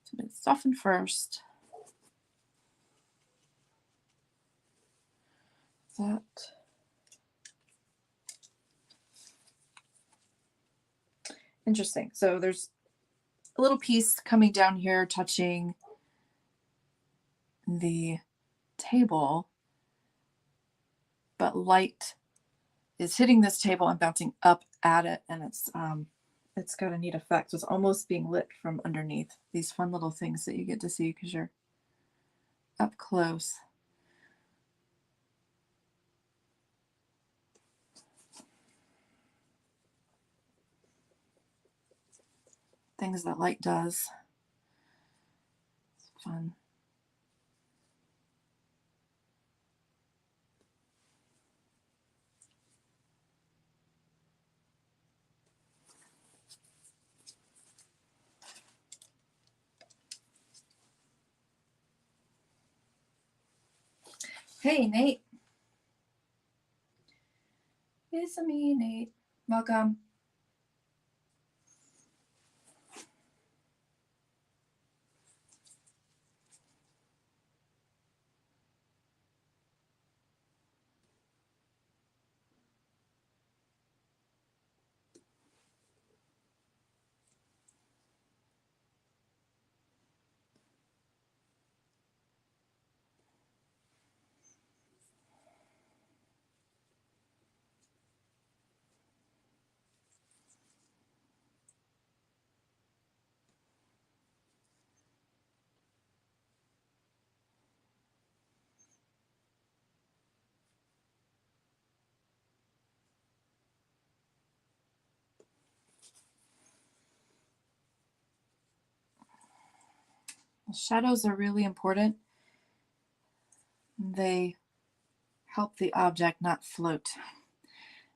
So I'm going to soften first. That. Interesting. So there's a little piece coming down here touching the table, but light is hitting this table and bouncing up at it, and it's got a neat effect. So it's almost being lit from underneath. These fun little things that you get to see because you're up close. Things that light does. It's fun. Hey, Nate. It's me, Nate. Welcome. Shadows are really important. They help the object not float.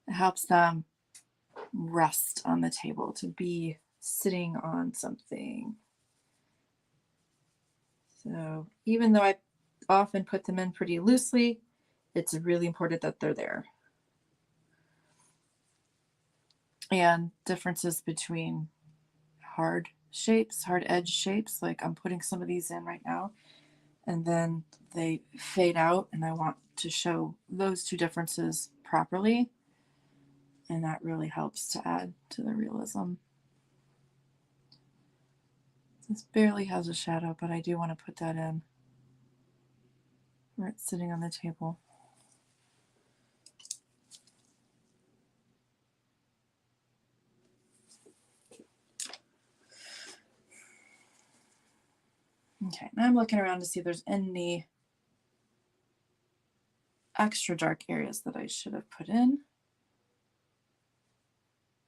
It helps them rest on the table, to be sitting on something. So even though I often put them in pretty loosely, it's really important that they're there. And differences between hard shapes, hard edge shapes, like I'm putting some of these in right now, and then they fade out, and I want to show those two differences properly, and that really helps to add to the realism. This barely has a shadow, but I do want to put that in where it's sitting on the table. Okay, now I'm looking around to see if there's any extra dark areas that I should have put in,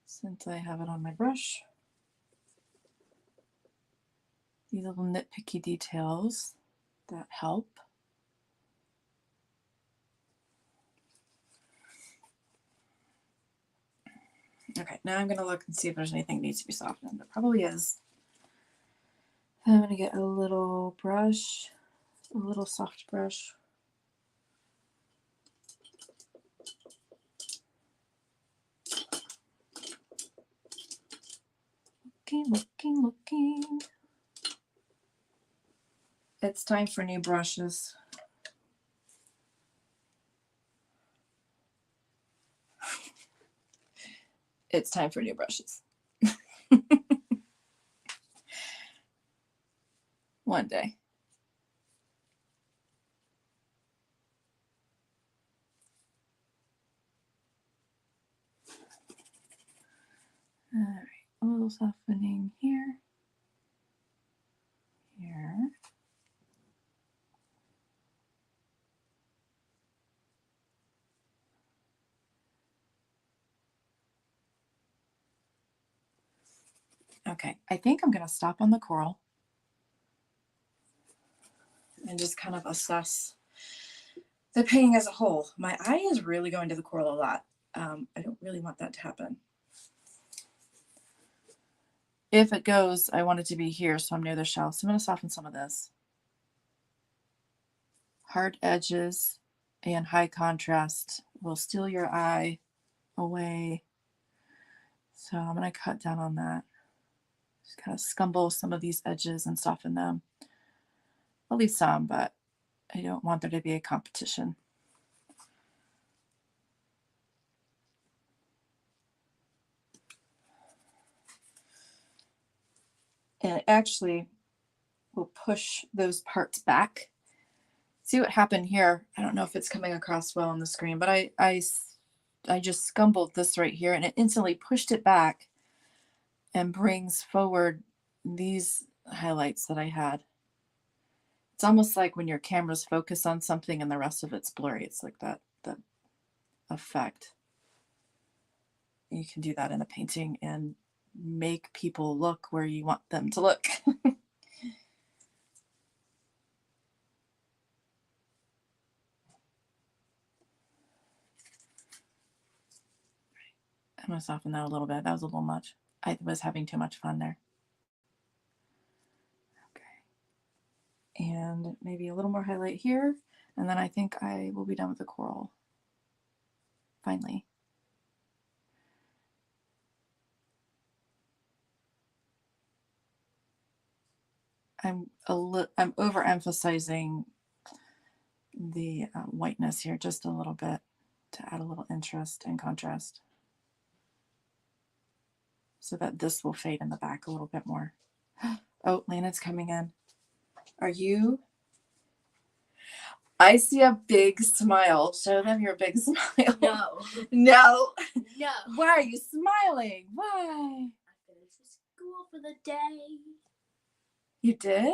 since I have it on my brush. These little nitpicky details that help. Okay, now I'm going to look and see if there's anything that needs to be softened. There probably is. I'm going to get a little brush, a little soft brush. Looking. It's time for new brushes. It's time for new brushes. One day. All right, a little softening here. Here. Okay, I think I'm going to stop on the coral and just kind of assess the painting as a whole. My eye is really going to the coral a lot. I don't really want that to happen. If it goes, I want it to be here, so I'm near the shell. So I'm going to soften some of this. Hard edges and high contrast will steal your eye away. So I'm going to cut down on that. Just kind of scumble some of these edges and soften them. I'll leave some, but I don't want there to be a competition. And it actually will push those parts back. See what happened here? I don't know if it's coming across well on the screen, but I just scumbled this right here, and it instantly pushed it back and brings forward these highlights that I had. It's almost like when your cameras focus on something and the rest of it's blurry. It's like that effect. You can do that in a painting and make people look where you want them to look. I'm going to soften that a little bit. That was a little much. I was having too much fun there. Okay. And maybe a little more highlight here. And then I think I will be done with the coral. Finally. I'm overemphasizing the whiteness here just a little bit to add a little interest and contrast, so that this will fade in the back a little bit more. Oh, Landon's coming in. Are you? I see a big smile. Show them your big smile. No. No. No. Why are you smiling? Why? I finished school for the day. You did?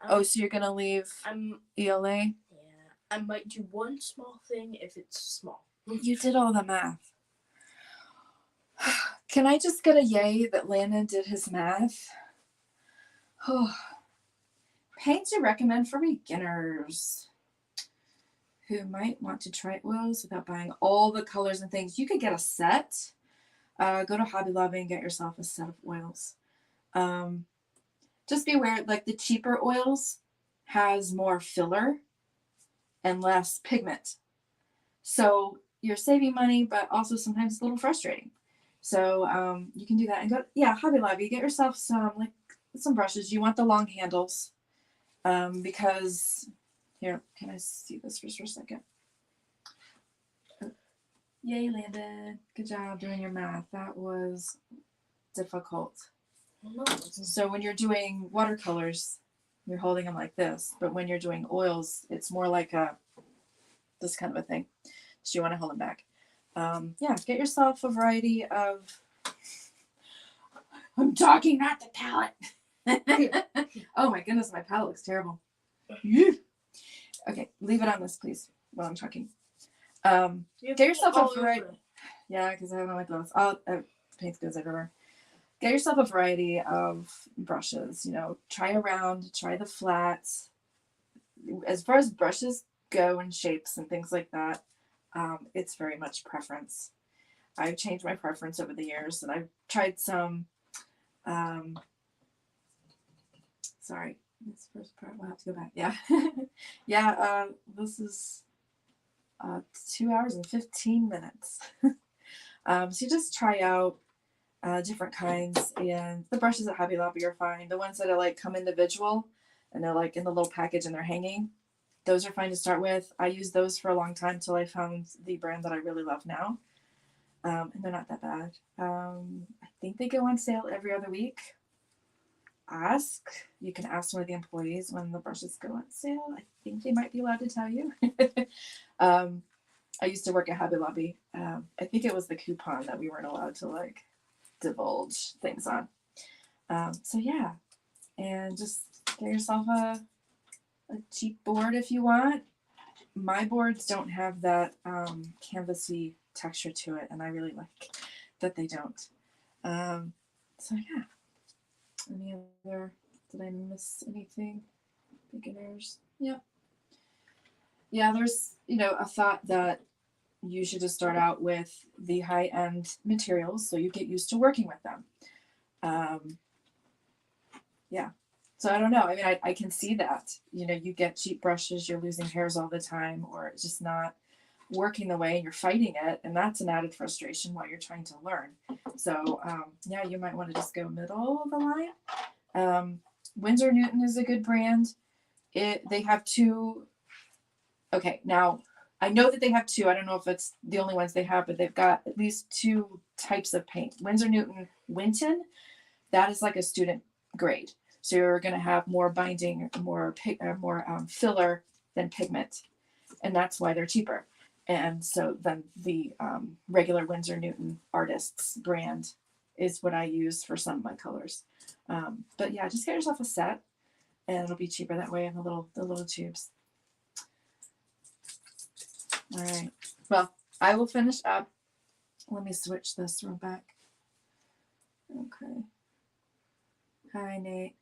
Oh, so you're going to leave ELA? Yeah. I might do one small thing if it's small. You did all the math. Can I just get a yay that Landon did his math? Oh, Paints you recommend for beginners who might want to try oils without buying all the colors and things. You could get a set. Go to Hobby Lobby and get yourself a set of oils. Just be aware, like the cheaper oils has more filler and less pigment. So you're saving money, but also sometimes it's a little frustrating. So you can do that and go, Hobby Lobby, get yourself some brushes. You want the long handles because here, can I see this just for a second? Yay, Landon. Good job doing your math. That was difficult. So when you're doing watercolors, you're holding them like this. But when you're doing oils, it's more like this kind of a thing. So you want to hold them back. Get yourself a variety of... I'm talking, not the palette. Oh my goodness, my palette looks terrible. Okay, leave it on this, please, while I'm talking. Get yourself a variety. Yeah, because I don't know my gloves. Paint goes everywhere. Get yourself a variety of brushes. Try around, try the flats. As far as brushes go and shapes and things like that, it's very much preference. I've changed my preference over the years, and I've tried some. Sorry, this first part. We'll have to go back. Yeah, this is 2 hours and 15 minutes. So you just try out different kinds, and the brushes at Hobby Lobby are fine. The ones that are like come individual and they're like in the little package and they're hanging, those are fine to start with. I used those for a long time till I found the brand that I really love now, and they're not that bad. I think they go on sale every other week. You can ask one of the employees when the brushes go on sale. I think they might be allowed to tell you. I used to work at Hobby Lobby. I think it was the coupon that we weren't allowed to divulge things on. And just get yourself a cheap board if you want. My boards don't have that canvasy texture to it, and I really like that they don't. Any other? Did I miss anything? Beginners? Yep. Yeah, there's a thought that you should just start out with the high-end materials so you get used to working with them. So I don't know. I mean, I can see that. You get cheap brushes, you're losing hairs all the time, or it's just not working the way, and you're fighting it, and that's an added frustration while you're trying to learn. So you might want to just go middle of the line. Winsor Newton is a good brand. They have two. Okay, now I know that they have two. I don't know if it's the only ones they have, but they've got at least two types of paint. Winsor Newton Winton, that is like a student grade. So you're going to have more binding, more filler than pigment, and that's why they're cheaper. And so then the regular Winsor Newton Artists brand is what I use for some of my colors. But yeah, just get yourself a set, and it'll be cheaper that way in the little tubes. All right. Well, I will finish up. Let me switch this real back. Okay. Hi, Nate.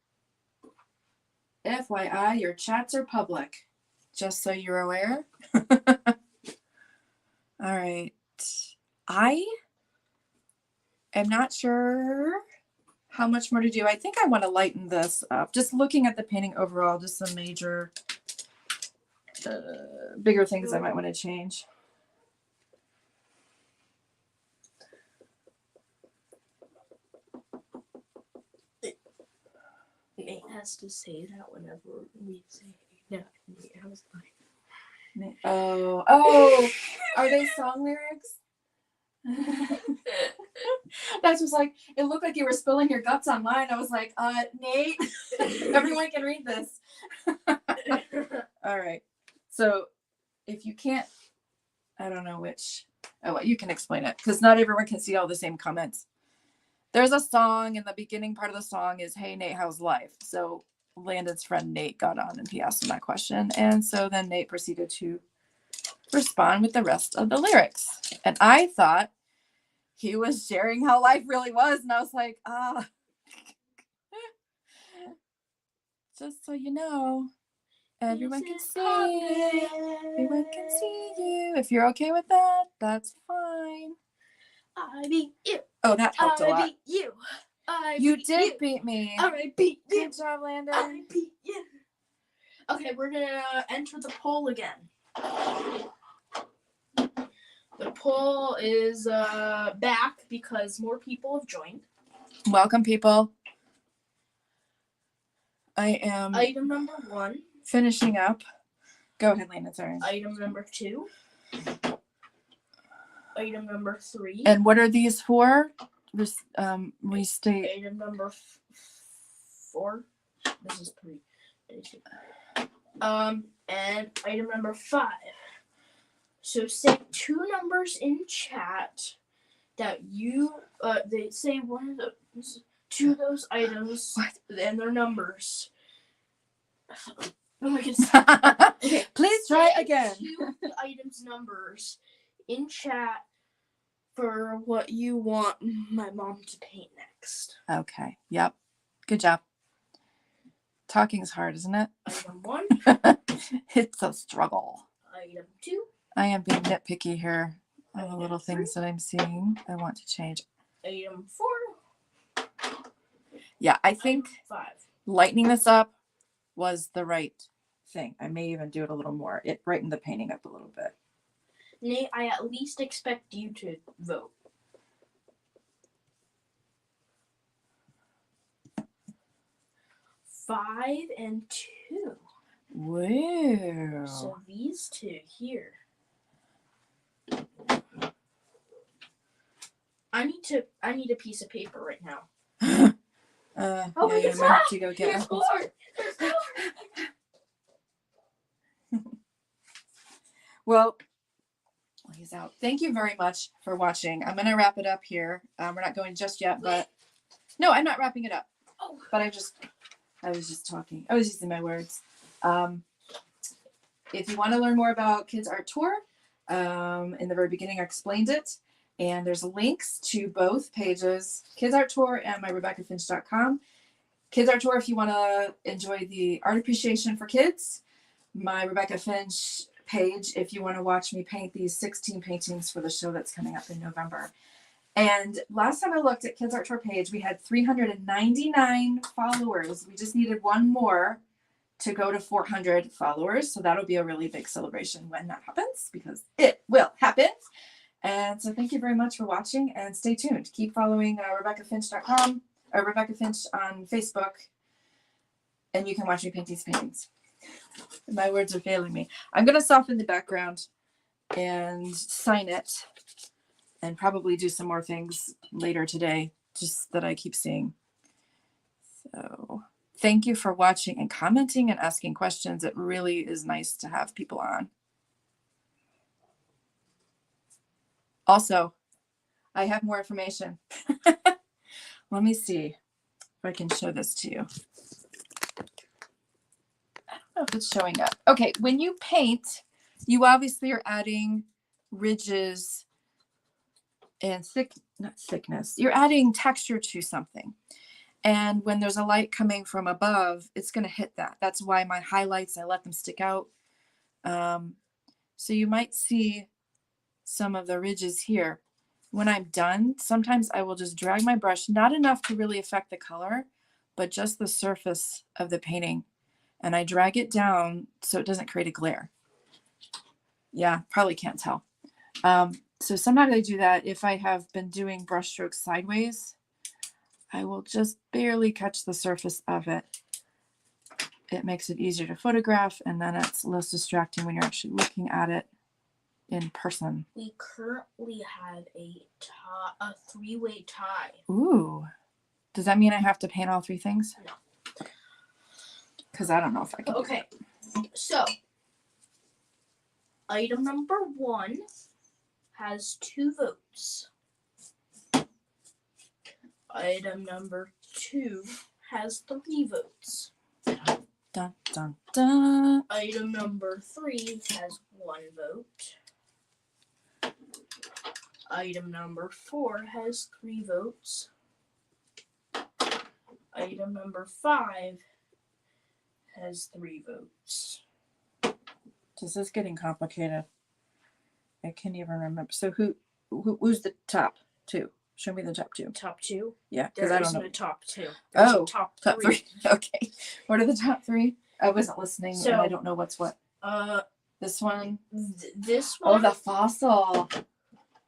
FYI, your chats are public, just so you're aware. All right. I am not sure how much more to do. I think I want to lighten this up. Just looking at the painting overall, just some major, bigger things I might want to change. Nate has to say that whenever we say, no, I was lying. Oh, are they song lyrics? That's just like, it looked like you were spilling your guts on mine. I was like, Nate, everyone can read this. All right. So if you can't, I don't know which, you can explain it, because not everyone can see all the same comments. There's a song, and the beginning part of the song is, "Hey, Nate, how's life?" So Landon's friend Nate got on and he asked him that question. And so then Nate proceeded to respond with the rest of the lyrics. And I thought he was sharing how life really was. And I was like, Just so you know, everyone can This is see. public. Everyone can see you. If you're okay with that, that's fine. I beat you. Oh, that helped a lot. I beat you. You did beat me. I beat you. Good job, Landon. I beat you. Okay, we're gonna enter the poll again. The poll is back because more people have joined. Welcome, people. I am Item number 1. finishing up. Go ahead, Landon. Sorry. Item number 2. Item number 3. And what are these for? Restate. Item number 4. This is 3. And item number 5. So say 2 numbers in chat that you they say one of those 2 of those items and their numbers. Oh my goodness. Okay. Please try again. 2 items numbers in chat for what you want my mom to paint next. Okay. Yep. Good job. Talking is hard, isn't it? Item 1. It's a struggle. Item 2. I am being nitpicky here. All the little things that I'm seeing, I want to change. Item 4. Yeah, I think Item 5. lightening this up was the right thing. I may even do it a little more. It brightened the painting up a little bit. Nate, I at least expect you to vote. 5 and 2. Whoa. So these 2 here. I need a piece of paper right now. Yeah, my you goodness. might have to go get There's one. more. There's more. Well, he's out. Thank you very much for watching. I'm going to wrap it up here. We're not going just yet, but no, I'm not wrapping it up. Oh. But I was just talking. I was using my words. If you want to learn more about Kids Art Tour, in the very beginning, I explained it. And there's links to both pages, Kids Art Tour and myRebeccaFinch.com. Kids Art Tour, if you want to enjoy the art appreciation for kids. My Rebecca Finch page, if you want to watch me paint these 16 paintings for the show that's coming up in November. And last time I looked at Kids Art Tour page, we had 399 followers. We just needed one more to go to 400 followers. So that'll be a really big celebration when that happens, because it will happen. And so thank you very much for watching, and stay tuned. Keep following RebeccaFinch.com or Rebecca Finch on Facebook, and you can watch me paint these paintings. My words are failing me. I'm going to soften the background and sign it, and probably do some more things later today, just that I keep seeing. So thank you for watching and commenting and asking questions. It really is nice to have people on. Also, I have more information. Let me see if I can show this to you. I don't know if it's showing up. Okay, when you paint, you obviously are adding ridges and not thickness. You're adding texture to something. And when there's a light coming from above, it's going to hit that. That's why my highlights, I let them stick out. So you might see some of the ridges here. When I'm done, sometimes I will just drag my brush, not enough to really affect the color, but just the surface of the painting. And I drag it down so it doesn't create a glare. Yeah, probably can't tell. So sometimes I do that. If I have been doing brush strokes sideways, I will just barely catch the surface of it. It makes it easier to photograph, and then it's less distracting when you're actually looking at it in person. We currently have a 3-way tie. Ooh. Does that mean I have to paint all 3 things? No. Because I don't know if I can. Okay. So, item number 1 has 2 votes. Item number 2 has 3 votes. Dun, dun, dun. Item number 3 has 1 vote. Item number 4 has 3 votes. Item number 5 has 3 votes. This is getting complicated. I can't even remember. So who's the top 2? Show me the top 2. Top 2? Yeah, because There I don't isn't know. a top 2. There's a top 3. Okay. What are the top 3? I wasn't listening, So, and I don't know what's what. This one. This one. Oh, the fossil.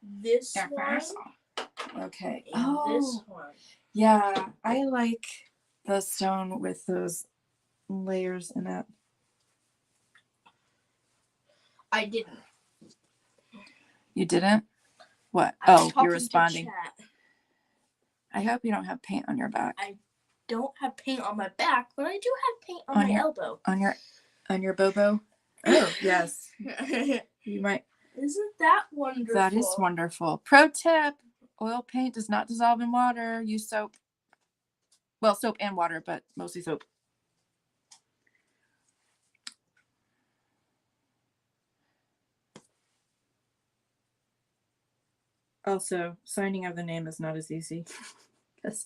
This The one. fossil. Okay. And this one. Yeah, I like the stone with those layers in it. I didn't. You didn't? What? I was Oh, talking you're to responding. chat. I hope you don't have paint on your back. I don't have paint on my back, but I do have paint on my elbow. On your bobo? Oh, yes. You might. Isn't that wonderful? That is wonderful. Pro tip: oil paint does not dissolve in water. Use soap. Well, soap and water, but mostly soap. Also, signing of the name is not as easy as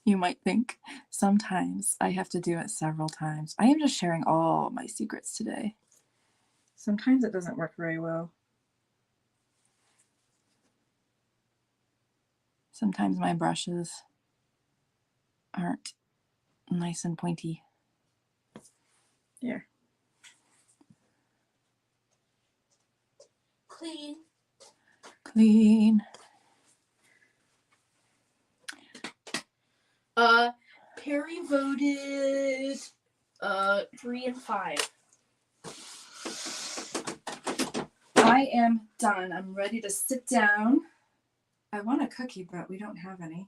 you might think. Sometimes I have to do it several times. I am just sharing all my secrets today. Sometimes it doesn't work very well. Sometimes my brushes aren't nice and pointy. Here. Clean. Perry voted 3 and 5. I am done. I'm ready to sit down. I want a cookie, but we don't have any.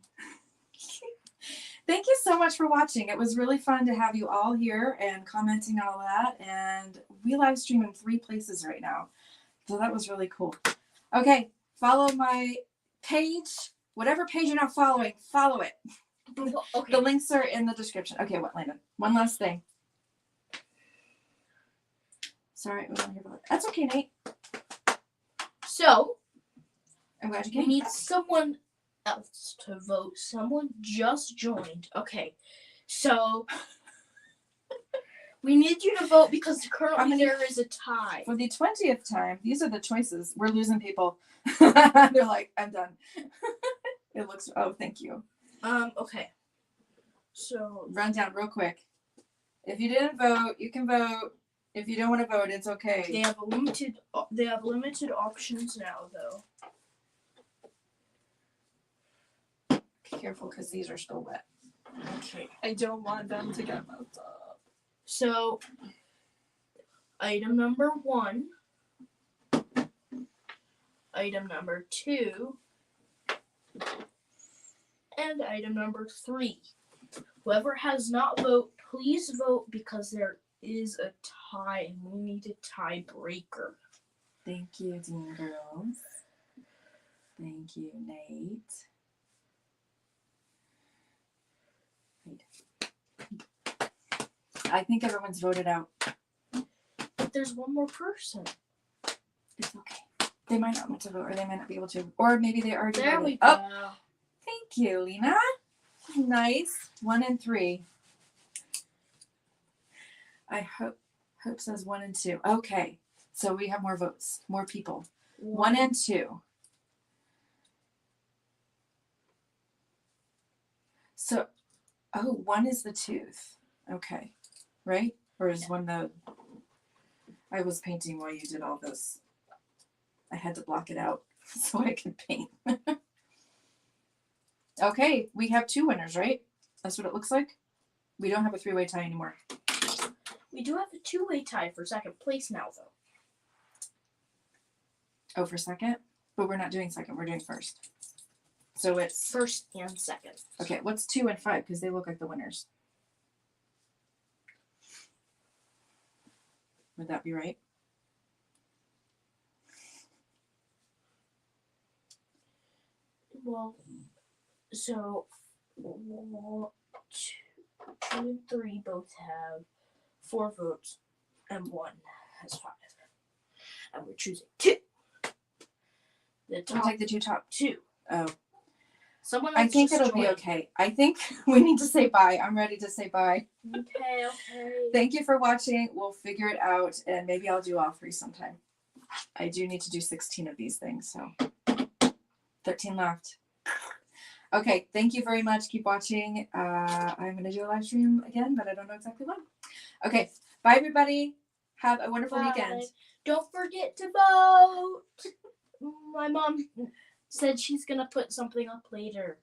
Thank you so much for watching. It was really fun to have you all here and commenting all that. And we live stream in 3 places right now. So that was really cool. Okay, follow my page. Whatever page you're not following, follow it. Okay. The links are in the description. Okay, what, Landon? One last thing. Sorry, we don't hear about it. That's okay, Nate. So, I'm glad you we came. need someone else to vote. Someone just joined. Okay, so we need you to vote because currently there is a tie. For the 20th time, these are the choices. We're losing people. They're like, I'm done. It looks, oh, thank you. Okay. So Run down real quick. If you didn't vote, you can vote. If you don't want to vote, it's okay. They have limited options now, though. Careful, because these are still wet. Okay. I don't want them to get messed up. So, item number 1, item number 2, and item number 3. Whoever has not voted, please vote because there is a tie and we need a tiebreaker. Thank you, Dean Girls. Thank you, Nate. Wait. I think everyone's voted out. But there's one more person. It's okay. They might not want to vote, or they might not be able to. Or maybe they already There voted. we go. Oh, thank you, Lena. Nice. 1 and 3. I hope says 1 and 2. Okay. So we have more votes, more people. 1 and 2. So, 1 is the tooth. Okay. Right? Or is 1 the... I was painting while you did all this. I had to block it out so I could paint. Okay, we have 2 winners, right? That's what it looks like. We don't have a 3-way tie anymore. We do have a 2-way tie for second place now, though. Oh, for second? But we're not doing second. We're doing first. So it's... First and second. Okay, what's 2 and 5? Because they look like the winners. Would that be right? Well, so 2 and 3 both have 4 votes, and 1 has 5. And we're choosing 2. The top, We'll take the 2 top. 2. Oh. Someone I else think just it'll be joined. okay. I think we need to say bye. I'm ready to say bye. Okay. Thank you for watching. We'll figure it out, and maybe I'll do all 3 sometime. I do need to do 16 of these things, so 13 left. Okay, thank you very much. Keep watching. I'm going to do a live stream again, but I don't know exactly when. Okay, bye everybody. Have a wonderful weekend. Don't forget to vote. My mom said she's gonna put something up later.